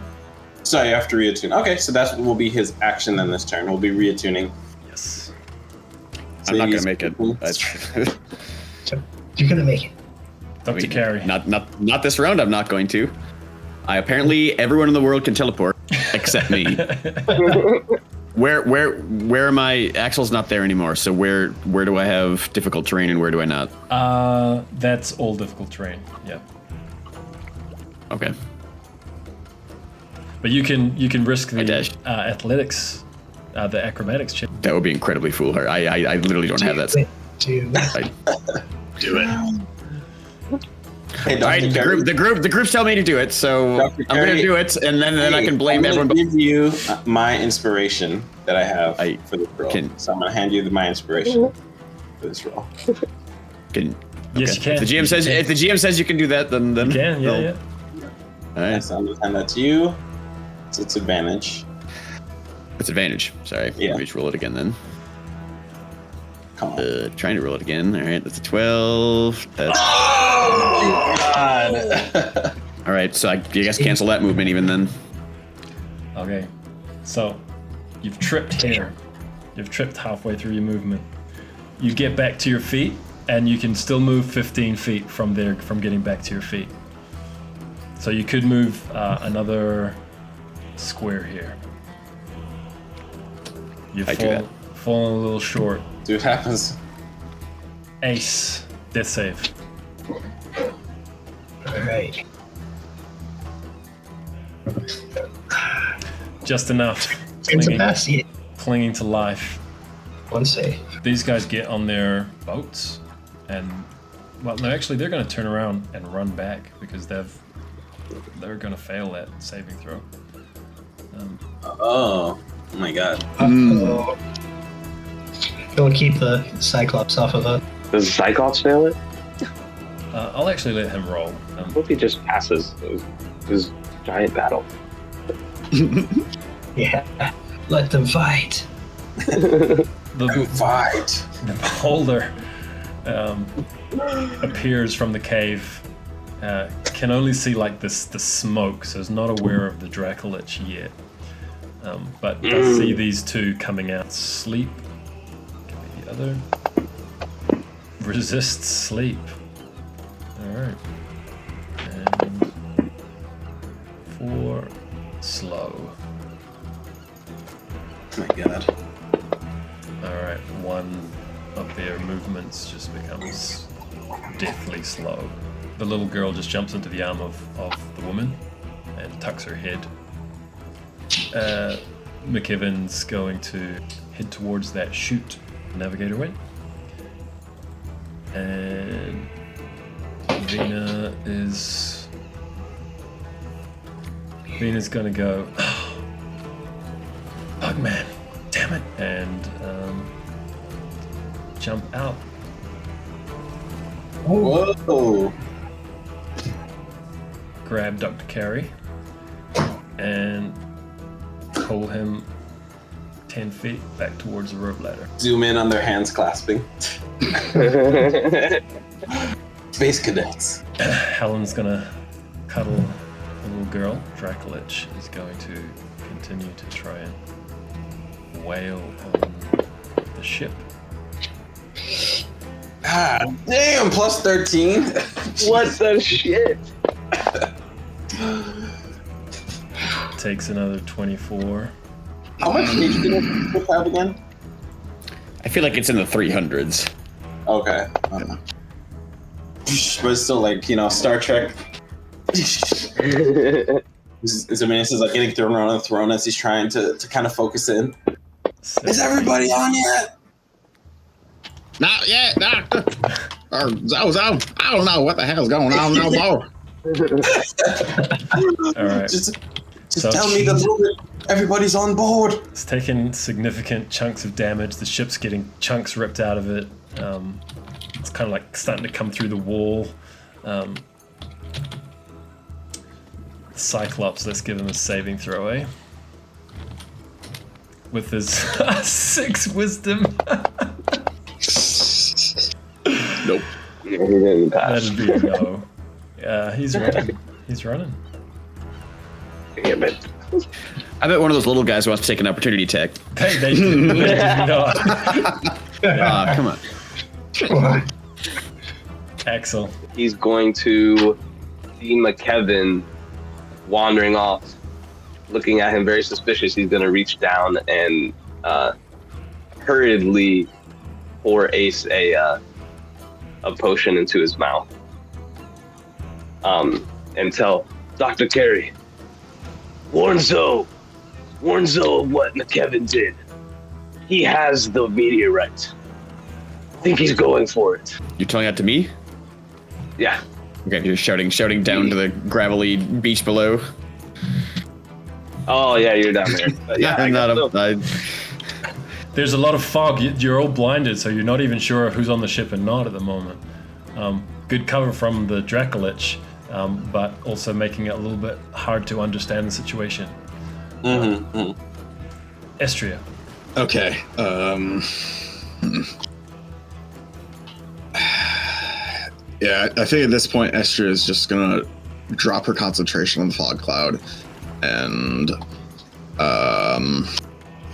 So you have to reattune. Okay, so that will be his action then this turn. We'll be reattuning. Yes. I'm not he's- gonna make it. You're gonna make it. Dr. Carey. Not this round. I'm not going to. Apparently everyone in the world can teleport except me. Where am I? Axel's not there anymore. So where do I have difficult terrain and where do I not? That's all difficult terrain. Yeah. Okay. But you can risk the athletics, the acrobatics check. That would be incredibly foolhardy. I literally don't have that. Do it. Hey, All right, the group's telling me to do it, so Dr. I'm gonna do it, and then I can blame everyone. I'm gonna give you my inspiration that I have for this roll. So I'm gonna hand you my inspiration for this roll. Yes, you can. If the GM says you can do that, then you can. Yeah. All right. So I'm gonna hand that to you. So it's advantage. It's advantage. Sorry. Yeah. Let me just roll it again then. Come on. Trying to roll it again. All right, that's a 12. That's... Oh God. All right, so I guess cancel that movement even then. Okay. So you've tripped here. You've tripped halfway through your movement. You get back to your feet, and you can still move 15 feet from there, from getting back to your feet. So you could move another square here. You've fallen a little short. See what happens. Ace, death save. Alright. Just enough. It's a pass, yeah. Clinging to life. One save. These guys get on their boats, and well, no, actually, they're going to turn around and run back because they're going to fail that saving throw. Oh my God. Uh-oh. It'll keep the Cyclops off of us. Does the Cyclops fail it? I'll actually let him roll. I hope he just passes his giant battle. Yeah. Let them fight. The Fight. The beholder appears from the cave. Can only see like the smoke, so is not aware of the Dracolich yet. But does see these two coming out. Sleep. Give me the other. Resist sleep. Alright. And 4 slow. Oh my God. Alright, one of their movements just becomes deathly slow. The little girl just jumps into the arm of the woman and tucks her head. MacKevin's going to head towards that chute Navigator went. And Vena's gonna go, oh, Bugman, damn it, and jump out. Whoa. Grab Dr. Carey and pull him 10 feet back towards the rope ladder. Zoom in on their hands clasping. Space cadets. Helen's gonna cuddle the little girl. Dracolich is going to continue to try and wail on the ship. Ah, damn, plus 13. What the shit? Takes another 24. How much HP does this have again? I feel like it's in the 300s. Okay. But it's still like, Star Trek. Zeminis is like getting thrown around the throne as he's trying to kind of focus in. Is everybody on yet? Not yet, Doctor. I don't know what the hell's going on no more. All right. Just tell me the moment everybody's on board. It's taking significant chunks of damage. The ship's getting chunks ripped out of it. It's kind of like starting to come through the wall. Cyclops, let's give him a saving throw, eh? With his 6 wisdom. Nope. He didn't pass. That'd be a no. He's running. He's running. Damn it. I bet one of those little guys wants to take an opportunity attack. They do not. Come on. Come on. Axel. He's going to see MacKevin wandering off, looking at him very suspicious. He's going to reach down and hurriedly pour Ace a potion into his mouth. And tell Dr. Carey, warn Zoe of what MacKevin did. He has the meteorite. I think he's going for it. You're telling that to me? Yeah. Okay, you're shouting down to the gravelly beach below. Oh yeah, you're down there. But yeah, I'm not There's a lot of fog. You're all blinded, so you're not even sure who's on the ship and not at the moment. Good cover from the Dracolich, but also making it a little bit hard to understand the situation. Estria. Okay. Yeah, I think at this point, Estria is just gonna drop her concentration on the fog cloud, and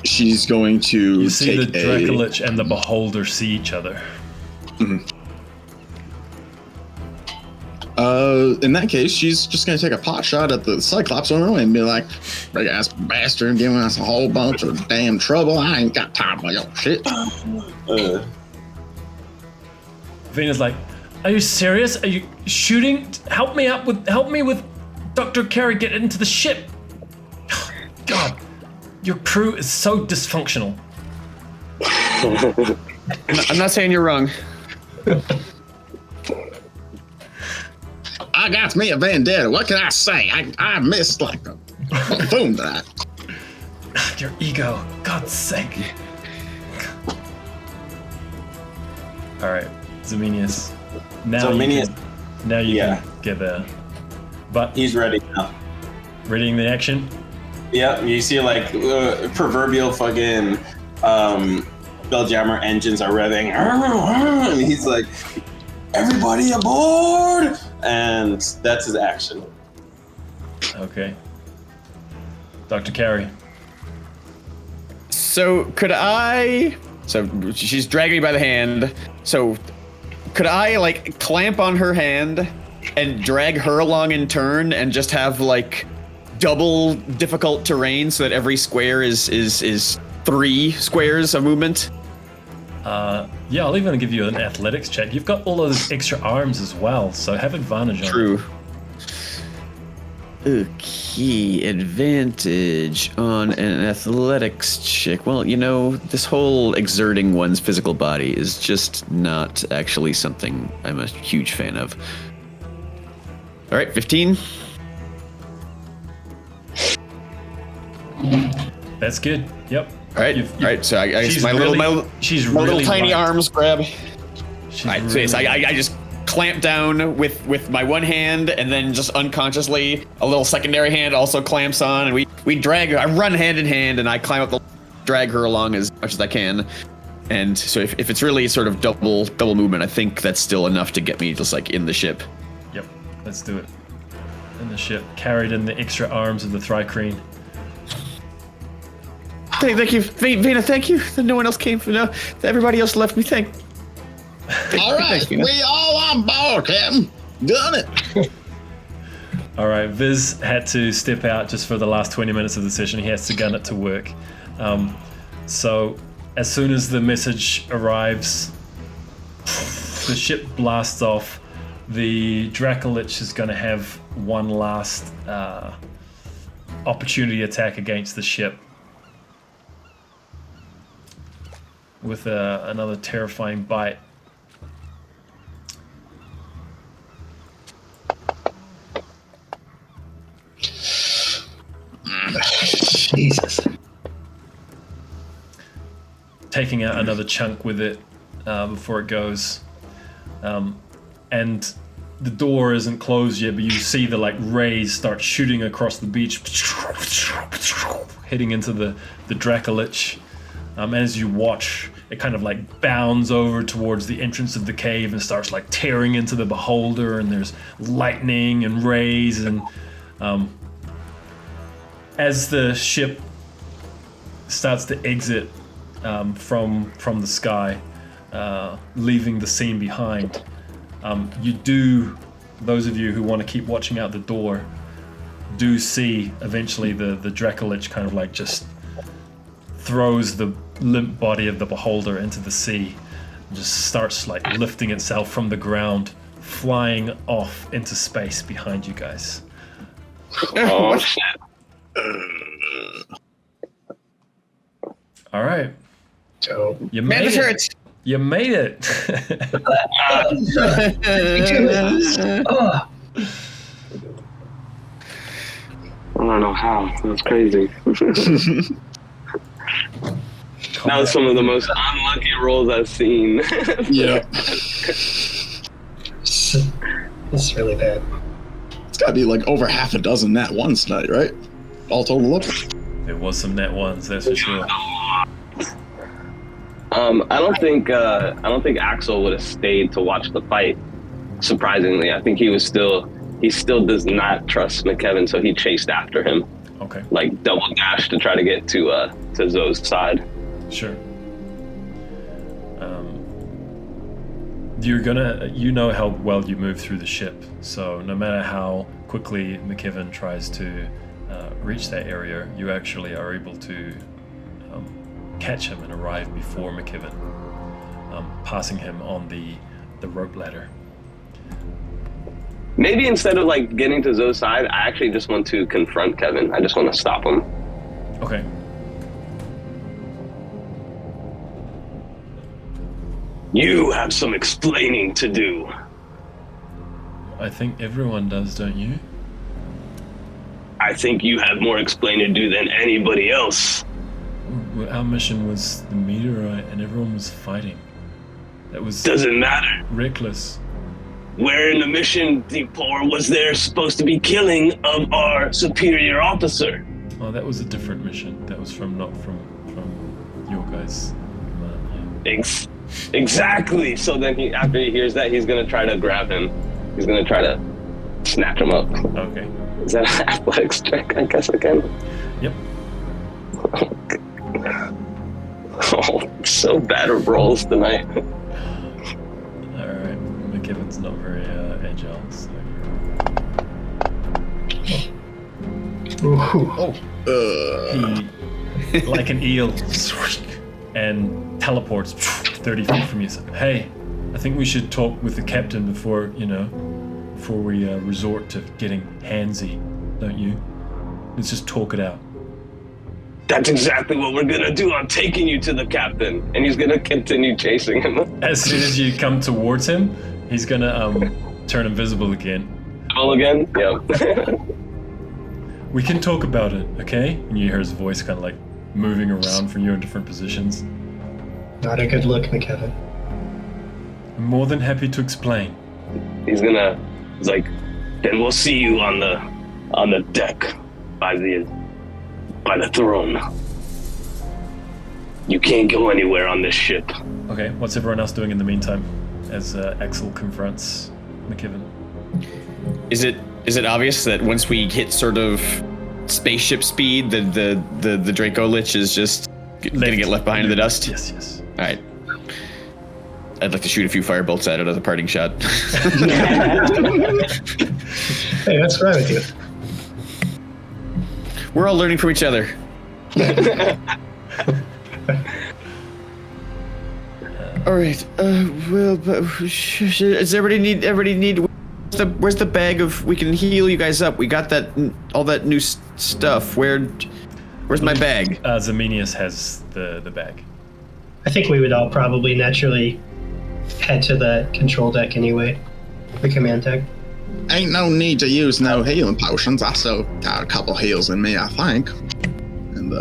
she's going to You see take the Dracolich and the Beholder see each other. In that case, she's just gonna take a pot shot at the Cyclops on her way and be like, "Big ass bastard, giving us a whole bunch of damn trouble. I ain't got time for your shit." Vena's like, "Are you serious? Are you shooting? Help me with Dr. Carey get into the ship." God, your crew is so dysfunctional. I'm not saying you're wrong. I got me a vendetta. What can I say? I missed like a buffoon that. Your ego, God's sake. All right, Zaminius. Now you can get there. But He's ready now. readying the action. Yep, you see like proverbial fucking Spelljammer engines are revving, and he's like, "Everybody aboard!" And that's his action. Okay. Dr. Carey. So she's dragging me by the hand. So could I like clamp on her hand and drag her along in turn and just have like double difficult terrain so that every square is 3 squares of movement? Yeah, I'll even give you an athletics check. You've got all those extra arms as well, so have advantage on True. Okay, advantage on an athletics check. Well, this whole exerting one's physical body is just not actually something I'm a huge fan of. All right, 15. That's good. Yep. All right. So I guess my little tiny light. arms grab. She's All right, really so I just clamp down with my one hand, and then just unconsciously a little secondary hand also clamps on, and we drag her. I run hand in hand, and I climb up drag her along as much as I can. And so if it's really sort of double movement, I think that's still enough to get me just like in the ship. Yep. Let's do it. In the ship, carried in the extra arms of the Thrycreen. Thank you, Vena. Thank you. No one else came. No, everybody else left me. All right, we all on board, Captain. Done it. All right, Viz had to step out just for the last 20 minutes of the session. He has to gun it to work. So as soon as the message arrives, the ship blasts off. The Dracolich is going to have one last opportunity attack against the ship with another terrifying bite. Jesus. Taking out another chunk with it before it goes. And the door isn't closed yet, but you see the rays start shooting across the beach, hitting into the Dracolich. As you watch, it kind of bounds over towards the entrance of the cave and starts tearing into the Beholder, and there's lightning and rays, and as the ship starts to exit from the sky, leaving the scene behind, Those of you who want to keep watching out the door, do see eventually the Dracolich kind of like just throws the limp body of the beholder into the sea, and just starts like lifting itself from the ground, flying off into space behind you guys. Oh shit! All right, So, you Man, made this it. hurts. You made it. oh, I don't know how. That's crazy. That was some of the most unlucky rolls I've seen. Yeah. it's really bad. It's got to be like over half a dozen nat ones tonight, right? All total up. There was some net ones, that's for sure. I don't think Axel would have stayed to watch the fight. Surprisingly, I think he still does not trust MacKevin, so he chased after him, Okay, like double dash to try to get to Zoe's side. sure. You know how well you move through the ship, so no matter how quickly MacKevin tries to reach that area, you actually are able to catch him and arrive before MacKevin, passing him on the rope ladder. Maybe instead of like getting to Zoe's side, I actually just want to confront Kevin. I just want to stop him. Okay. You have some explaining to do. I think everyone does, don't you? I think you have more explaining to do than anybody else. Well, our mission was the meteorite and everyone was fighting. That was Doesn't matter. reckless. Where in the mission Deepor was there supposed to be killing of our superior officer? Oh, that was a different mission. That was not from your guys. Exactly. So then after he hears that, he's gonna try to grab him. He's gonna try to snatch him up. Okay. Is that an athletics check? I guess I can. Yep. Oh, so bad at rolls tonight. Alright. MacKevin's not very agile, so. Ooh. He, like an eel, and teleports 30 feet from you. So, hey, I think we should talk with the captain before we resort to getting handsy, don't you? Let's just talk it out. That's exactly what we're gonna do. I'm taking you to the captain, and he's gonna continue chasing him. As soon as you come towards him, he's gonna turn invisible again. All again? Yep. We can talk about it, okay? And you hear his voice kind of like moving around from you in different positions. Not a good look, MacKevin. I'm more than happy to explain. He's like, then we'll see you on the deck by the throne. You can't go anywhere on this ship. Okay, what's everyone else doing in the meantime as Axel confronts MacKevin? Is it obvious that once we hit sort of spaceship speed, the Draco Lich is just gonna get left behind in the dust? Yes. All right. I'd like to shoot a few firebolts at it as a parting shot. Hey, that's right with you. We're all learning from each other. All right. Does everybody need? Where's the bag of? We can heal you guys up. We got all that new stuff. Where's my bag? Zemenius has the bag. I think we would all probably naturally head to the control deck anyway. The command deck. Ain't no need to use no healing potions. I still got a couple heals in me, I think. And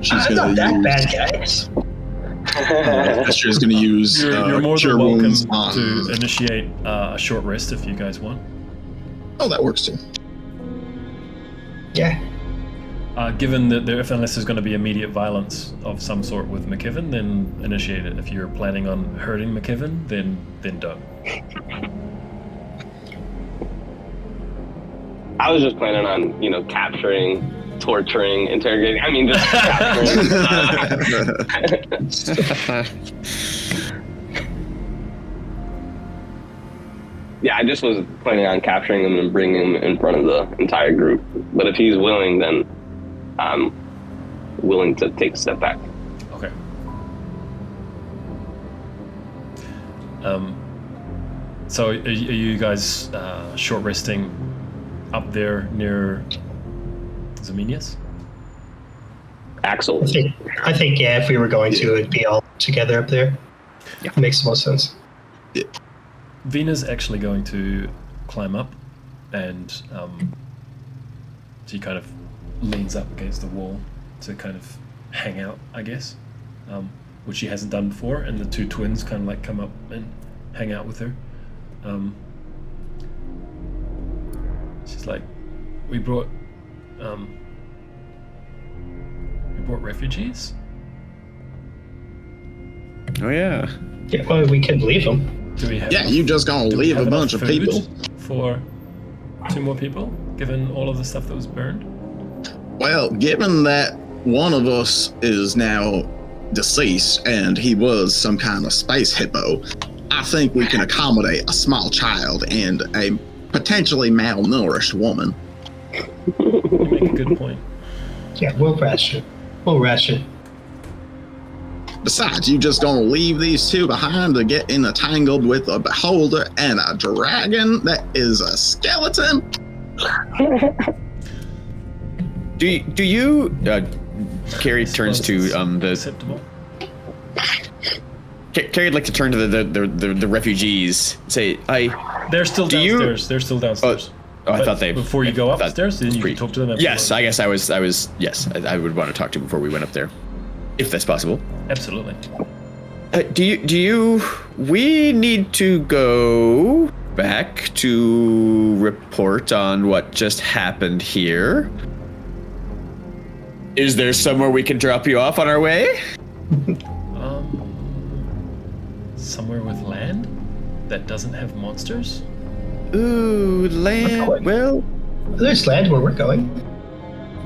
she's I'm gonna not that use. bad, guys. She's gonna use. You're more cure than welcome wounds on. to initiate a short rest if you guys want. Oh, that works too. Yeah. Given that unless there's going to be immediate violence of some sort with MacKevin, then initiate it. If you're planning on hurting MacKevin, then don't. I was just planning on, capturing, torturing, interrogating. I mean, just capturing. Yeah, I just was planning on capturing him and bringing him in front of the entire group. But if he's willing, then I'm willing to take a step back. Okay. So are you guys short resting up there near Zaminius? Axel. I think, yeah, if we were going to, it'd be all together up there. Yeah. Makes the most sense. Vena's actually going to climb up, and she kind of leans up against the wall to kind of hang out, I guess, which she hasn't done before, and the two twins kind of like come up and hang out with her. She's like, we brought refugees. Oh yeah. Yeah, well, we could leave them. Do we have Yeah, enough- you just gonna do we leave have a enough bunch of food people? for 2 more people, given all of the stuff that was burned? Well, given that one of us is now deceased and he was some kind of space hippo, I think we can accommodate a small child and a potentially malnourished woman. You make a good point. Yeah, we'll ration. Besides, you just gonna leave these two behind to get entangled with a beholder and a dragon that is a skeleton? Do you? Carrie turns to the. Acceptable. Carrie'd like to turn to the refugees. And say, They're still Do you- downstairs. They're still downstairs. Oh, I But thought they. before you go I thought- upstairs, then you can talk to them. Yes, I guess I was. Yes, I would want to talk to him before we went up there, if that's possible. Absolutely. Do you? We need to go back to report on what just happened here. Is there somewhere we can drop you off on our way? Somewhere with land that doesn't have monsters. Ooh, land. There's land where we're going.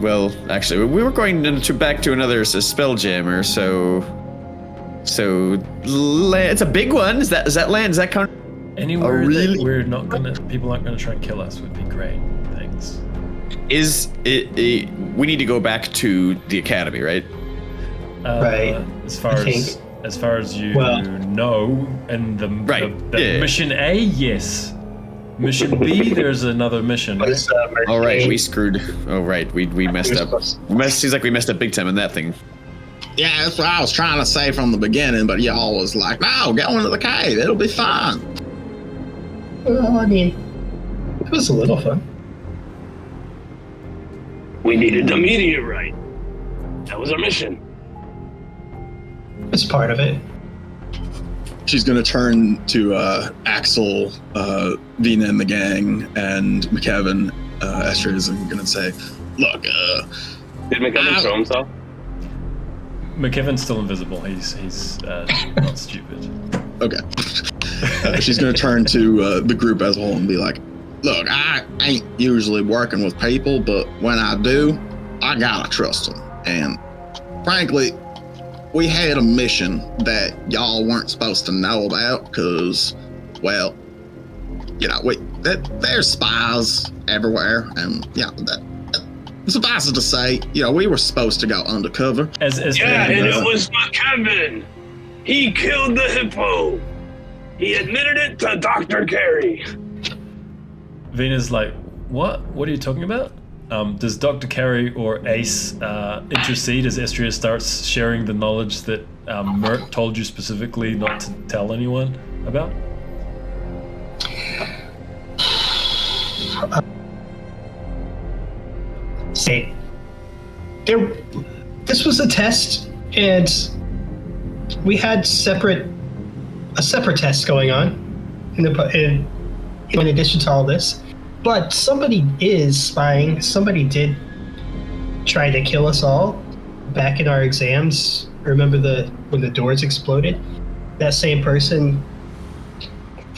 Well, actually, we were going back to another Spelljammer, so it's a big one. Is that land? Does that count? Anywhere really? that we're not gonna, people aren't gonna try and kill us would be great. Thanks. Is it? We need to go back to the academy, right? Right. As far as you Well- know, and the Yeah. mission A, yes. Mission B, there's another mission. What is, All right, mercy? we screwed. Oh right, we messed up. Seems like we messed up big time on that thing. Yeah, that's what I was trying to say from the beginning, but y'all was like, no, go into the cave, it'll be fine. Well, I mean, it was a little fun. We needed the meteorite. That was our mission. It's part of it. She's gonna turn to Axel, Vina and the gang, and MacKevin, Astral is gonna say, look, Did MacKevin show himself? MacKevin's still invisible. He's not stupid. okay. She's gonna turn to the group as a whole and be like, look, I ain't usually working with people, but when I do, I gotta trust them. And frankly, we had a mission that y'all weren't supposed to know about because, well, you know, there's spies everywhere, and suffice it to say, you know, we were supposed to go undercover. As Yeah, Vanna and does- it was MacKevin. He killed the hippo. He admitted it to Dr. Carey. Vena's like, what? What are you talking about? Does Dr. Carey or Ace intercede as Estria starts sharing the knowledge that Mert told you specifically not to tell anyone about? Say, this was a test, and we had a separate test going on in addition to all this. But somebody is spying. Somebody did try to kill us all back in our exams. Remember when the doors exploded? That same person,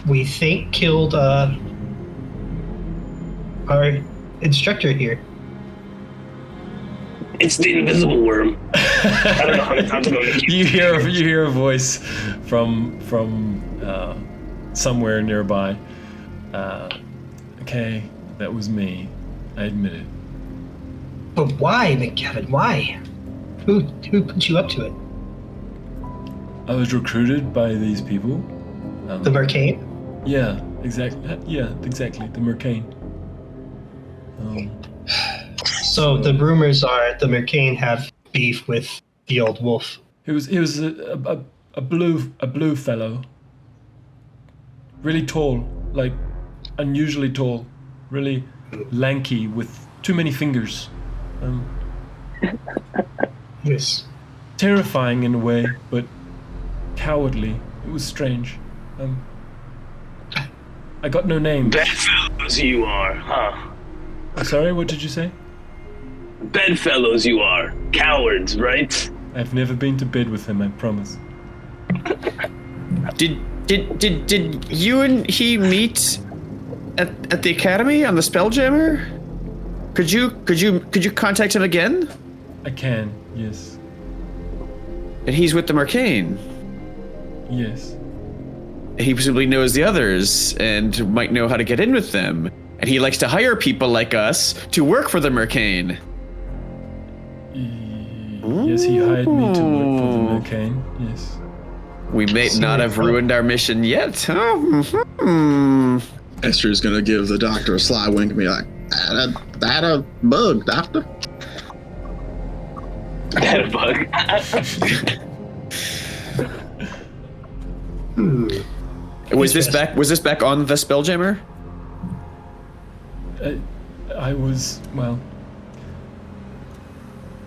we think, killed our instructor here. It's the invisible worm. I don't know how many times I'm going to keep You hear a voice from somewhere nearby. Okay, that was me. I admit it. But why, MacKevin? Why? Who put you up to it? I was recruited by these people. The Mercane? Yeah, exactly. Yeah, exactly. The Mercane. So the rumors are the Mercane have beef with the old wolf. He was a blue fellow. Really tall, like unusually tall, really lanky with too many fingers. Yes. Terrifying in a way, but cowardly. It was strange. I got no names. Bedfellows you are, huh? Sorry, what did you say? Bedfellows you are. Cowards, right? I've never been to bed with him, I promise. Did you and he meet at the academy on the Spelljammer? Could you contact him again? I can, yes. And he's with the Mercane. Yes. He presumably knows the others and might know how to get in with them. And he likes to hire people like us to work for the Mercane. Yes, he hired me to work for the Mercane, yes. We may not have ruined our mission yet, huh? Esther's gonna give the doctor a sly wink and be like, that a bug, doctor? That a bug. Was this back on the Spelljammer? I was, well...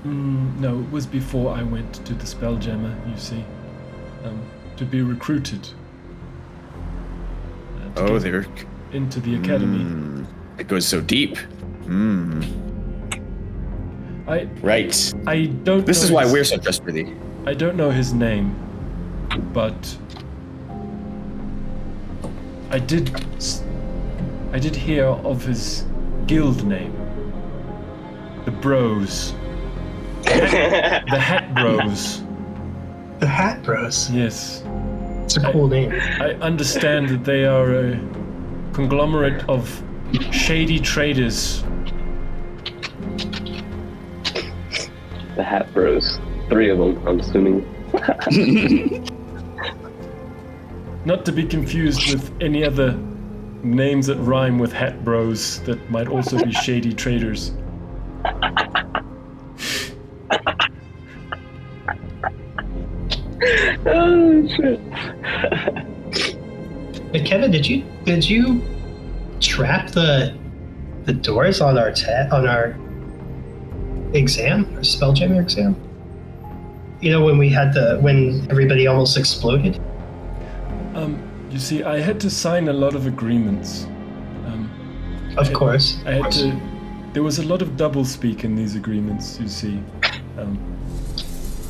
no, it was before I went to the Spelljammer, you see. To be recruited. They're... Into the academy. It goes so deep. Right. I don't This know is why his- we're so trustworthy. I don't know his name, but I did hear of his guild name. The Bros. The Hat Bros. The Hat Bros. Yes. It's a cool name. I understand that they are a conglomerate of shady traders. The Hat Bros. 3 of them, I'm assuming. Not to be confused with any other names that rhyme with Hat Bros that might also be shady traders. Oh shit. MacKevin, did you trap the doors on our exam, our Spelljammer exam? You know, when everybody almost exploded? You see, I had to sign a lot of agreements. Of course. There was a lot of doublespeak in these agreements, you see.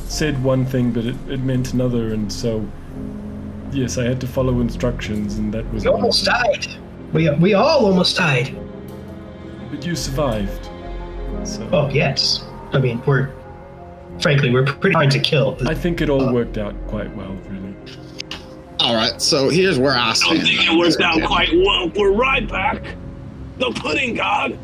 Said one thing, but it meant another, and so, yes, I had to follow instructions, and that was... We almost died. We all almost died. But you survived. So Oh, yes. I mean, we're pretty hard to kill. I think it all worked out quite well, really. All right, so here's where I I stand. don't think it worked out quite well for Ryback, the pudding god.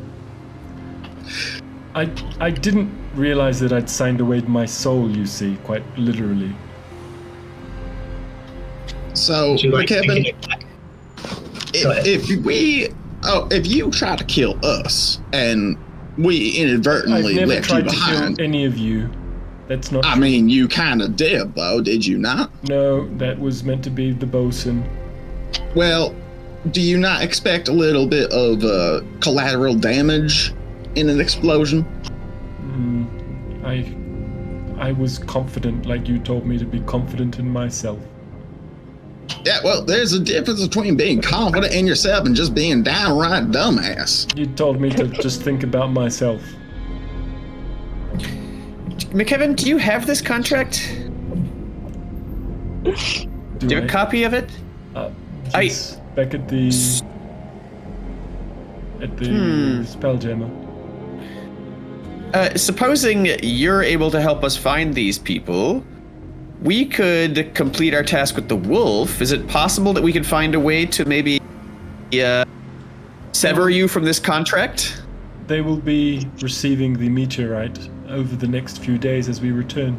I didn't realize that I'd signed away my soul, you see, quite literally. So, Would you like to MacKevin, get it back? Go ahead. if you try to kill us and we I've inadvertently never left you tried to behind, kill any of you. That's not I true. mean, you kind of did, though, did you not? No, that was meant to be the bosun. Well, do you not expect a little bit of collateral damage in an explosion? I was confident, like you told me to be confident in myself. Yeah, well, there's a difference between being confident in yourself and just being downright dumbass. You told me to just think about myself. MacKevin, do you have this contract? Do you have a copy of it? Yes, back at the Spelljammer. Supposing you're able to help us find these people, we could complete our task with the wolf. Is it possible that we could find a way to maybe sever you from this contract? They will be receiving the meteorite over the next few days as we return.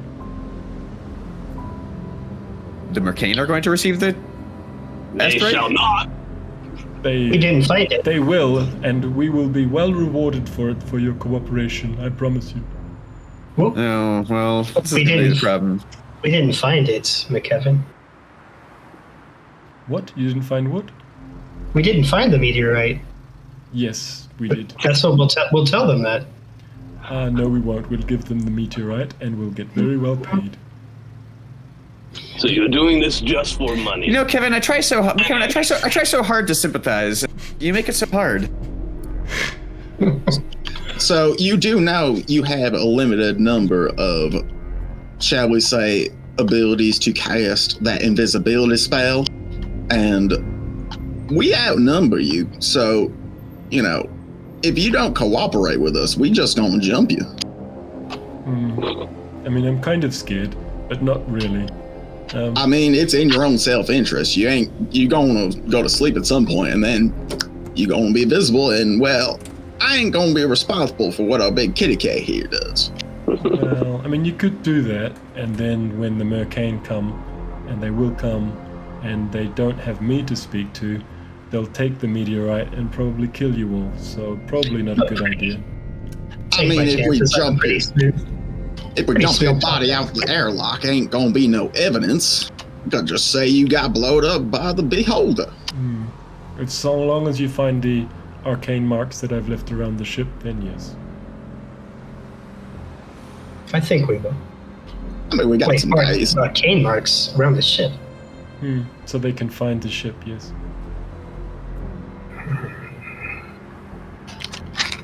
The Mercane are going to receive the They asteroid? shall not. We didn't find it. They will, and we will be well rewarded for it, for your cooperation. I promise you. Whoop. Oh, well, that's We a didn't. problem. We didn't find it, MacKevin. What? You didn't find what? We didn't find the meteorite. Yes, we did. That's what we'll tell them that. No, we won't. We'll give them the meteorite, and we'll get very well paid. So you're doing this just for money. You know, Kevin, I try so hard to sympathize. You make it so hard. So you do know you have a limited number of, shall we say, abilities to cast that invisibility spell, and we outnumber you. So, you know, if you don't cooperate with us, we just gonna jump you. I mean, I'm kind of scared, but not really. I mean, it's in your own self-interest. You gonna go to sleep at some point, and then you gonna be visible, and well, I ain't gonna be responsible for what our big kitty cat here does. Well, I mean, you could do that, and then when the Mercane come, and they will come, and they don't have me to speak to, they'll take the meteorite and probably kill you all. So probably not a good idea. I mean, if we jump your smooth. body out the airlock, ain't gonna be no evidence. You could just say you got blowed up by the beholder. It's so long as you find the arcane marks that I've left around the ship, then yes. I think we will. I mean, we got some guys. Cane marks around the ship. So they can find the ship, yes.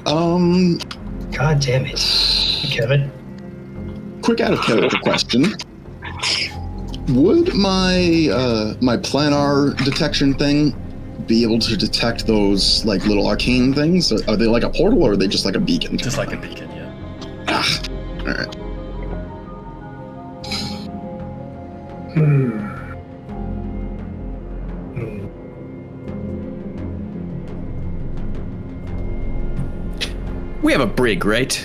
God damn it, Kevin. Quick out of character question. Would my my planar detection thing be able to detect those like little arcane things? Are they like a portal, or are they just like a beacon? Just like a beacon, yeah. Ah, all right. We have a brig, right?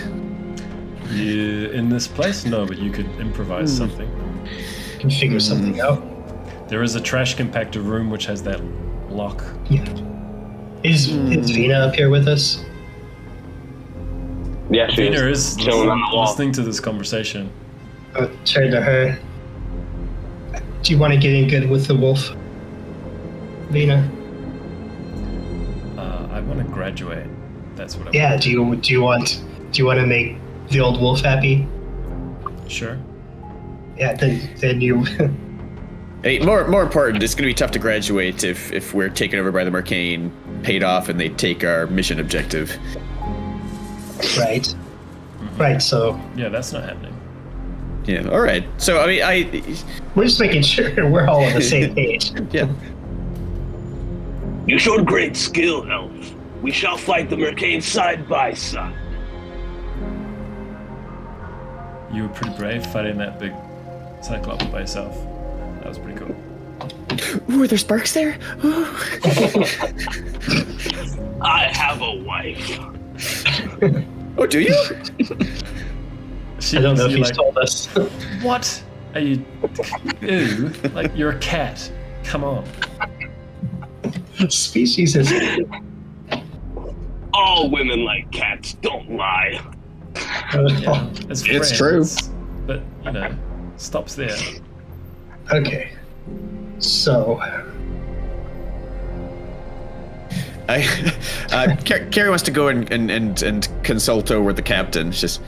Yeah, in this place? No, but you could improvise something. Can figure something out. There is a trash compactor room which has that lock. Yeah. Is Vina up here with us? Yeah, she Vina is is chilling on the wall. listening to this conversation. I'll turn to her. Do you want to get in good with the wolf, Vina? I want to graduate. That's what I Yeah. Do you want to make the old wolf happy? want. Sure. Yeah. Then you. Hey, more important, it's going to be tough to graduate if we're taken over by the Mercane, paid off, and they take our mission objective. Right. Right. So Yeah, that's not happening. Yeah. All right. So I mean, we're just making sure we're all on the same page. yeah. You showed great skill, Elf. We shall fight the Mercane side by side. You were pretty brave fighting that big cyclops by yourself. That was pretty cool. Ooh, are there sparks there? I have a wife. Oh, do you? She I don't know if you're he's told us. What are you? Ew! Like you're a cat. Come on. Species is. All women like cats, don't lie. Yeah, as It's friends, but you know, stops there. Okay. So. Carrie wants to go and consult over with the captain. It's just,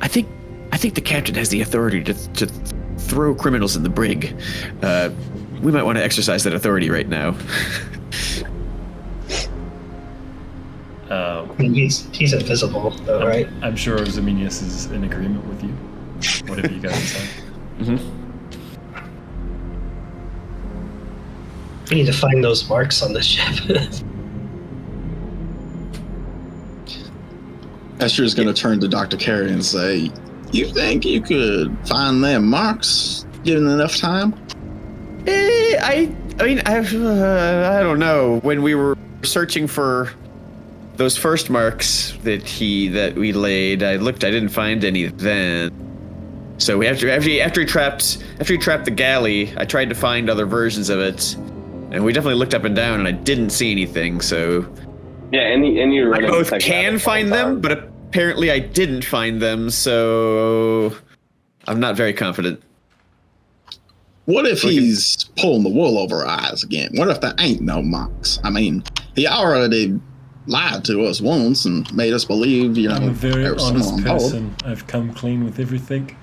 I think the captain has the authority to throw criminals in the brig. We might want to exercise that authority right now. I mean, he's invisible, though, right? I'm sure Zeminius is in agreement with you. Whatever you guys decide. We need to find those marks on the ship. Esther's going to turn to Dr. Carey and say, "You think you could find them marks given enough time?" I don't know. When we were searching for those first marks that we laid, I didn't find any then. So after he trapped the galley, I tried to find other versions of it, and we definitely looked up and down, and I didn't see anything. So Yeah, and you I both can find them, but apparently I didn't find them. So I'm not very confident. What if he's pulling the wool over our eyes again? What if there ain't no marks? I mean, he already lied to us once and made us believe, I'm a very there was honest someone on board. person. I've come clean with everything,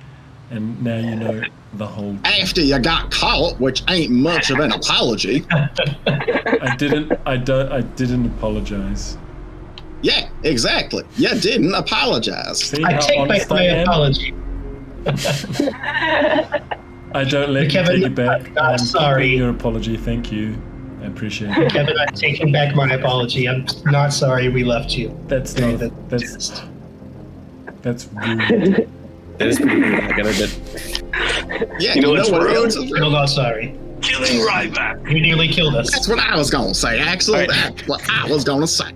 and now you know the whole. After you got caught, which ain't much of an apology. I didn't apologize. Yeah, exactly. You didn't apologize. See I how take back honest my I am? apology. I don't let you Kevin, take it back. I'm not sorry. Your apology, thank you. I appreciate it. Kevin, I'm taking back my apology. I'm not sorry we left you. That's during not. the That's test. rude. That is pretty rude. I gotta admit. Yeah, You know what's what rude? else is Still rude? not sorry. killing Ryback. You nearly killed us. That's what I was gonna say, Axel. All right. That's what I was gonna say.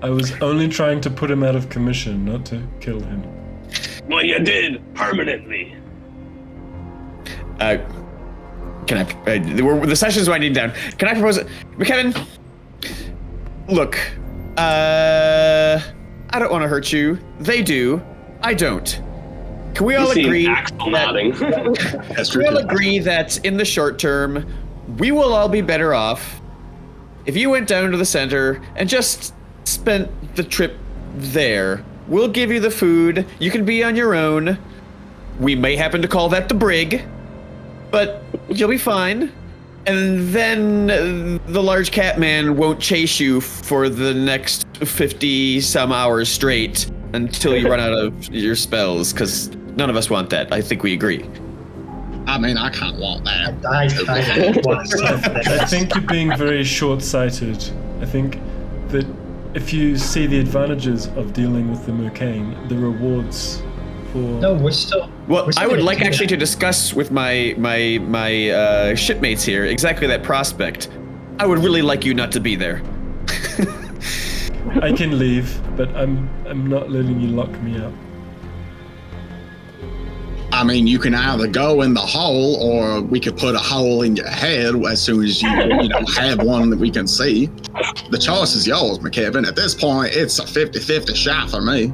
I was only trying to put him out of commission, not to kill him. Well, you did permanently. Can I? The session's winding down. Can I propose it, MacKevin? Look, I don't want to hurt you. They do. I don't. Can we all You see agree? Axel nodding. That's Can we all true. agree that in the short term, we will all be better off if you went down to the center and just spent the trip there. We'll give you the food. You can be on your own. We may happen to call that the brig, but you'll be fine. And then the large cat man won't chase you for the next 50 some hours straight until you run out of your spells, because none of us want that. I think we agree. I mean, I can't want that. I want to I think you're being very short-sighted. I think that if you see the advantages of dealing with the Mercane, the rewards for... No, we're still. Well, we're still I would gonna like do actually that. to discuss with my shipmates here exactly that prospect. I would really like you not to be there. I can leave, but I'm not letting you lock me up. I mean, you can either go in the hole, or we could put a hole in your head as soon as you have one that we can see. The choice is yours, MacKevin. At this point, it's a 50-50 shot for me.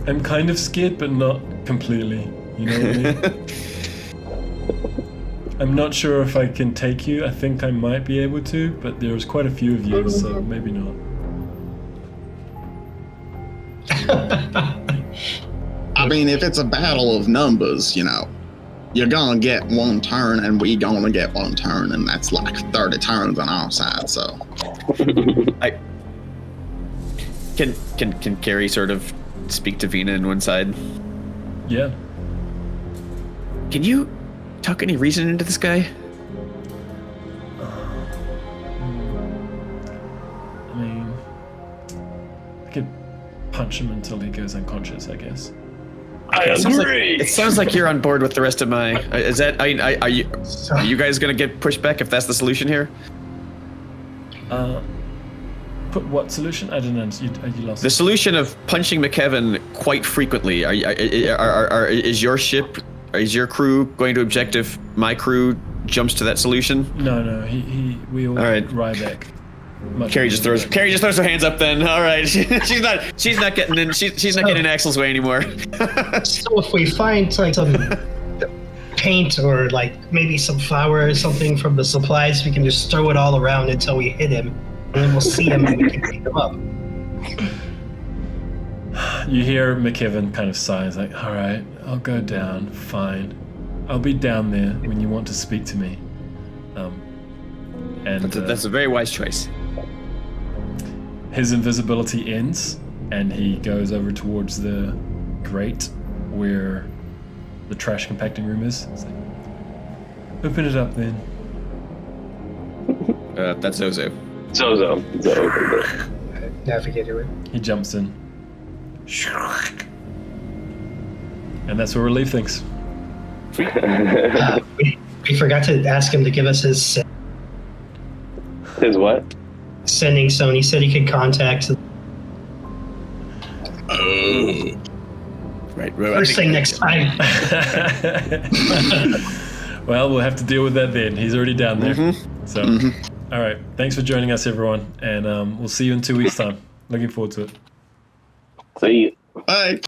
I'm kind of scared, but not completely. You know what I mean? I'm not sure if I can take you. I think I might be able to, but there's quite a few of you, so maybe not. I mean, if it's a battle of numbers, you're gonna get one turn, and we gonna get one turn, and that's like 30 turns on our side. So, Can Carrie sort of speak to Vina in one side? Yeah. Can you talk any reason into this guy? I mean, I could punch him until he goes unconscious, I guess. I agree. It sounds like you're on board with the rest of my. Is that? Are you guys gonna get pushed back if that's the solution here? Put what solution? I didn't understand. You lost. The solution of punching MacKevin quite frequently. Is your ship? Is your crew going to object if my crew jumps to that solution? No, we all right. Ryback. Carrie just throws her hands up. Then all right, she's not getting in. She's not getting in Axel's way anymore. So if we find like some paint or like maybe some flour or something from the supplies, we can just throw it all around until we hit him, and then we'll see him and we can pick him up. You hear MacKevin kind of sighs, like, all right, I'll go down, fine. I'll be down there when you want to speak to me. That's a very wise choice. His invisibility ends, and he goes over towards the grate where the trash compacting room is. It's like, open it up then. That's Zozo. Zozo. Navigate it. He jumps in. And that's where we'll leave things. We forgot to ask him to give us his His what? Sending Sony said he could contact. Oh. Right. First thing next time. Well, we'll have to deal with that then. He's already down there. So, all right. Thanks for joining us, everyone, and we'll see you in 2 weeks' time. Looking forward to it. So you. Bye.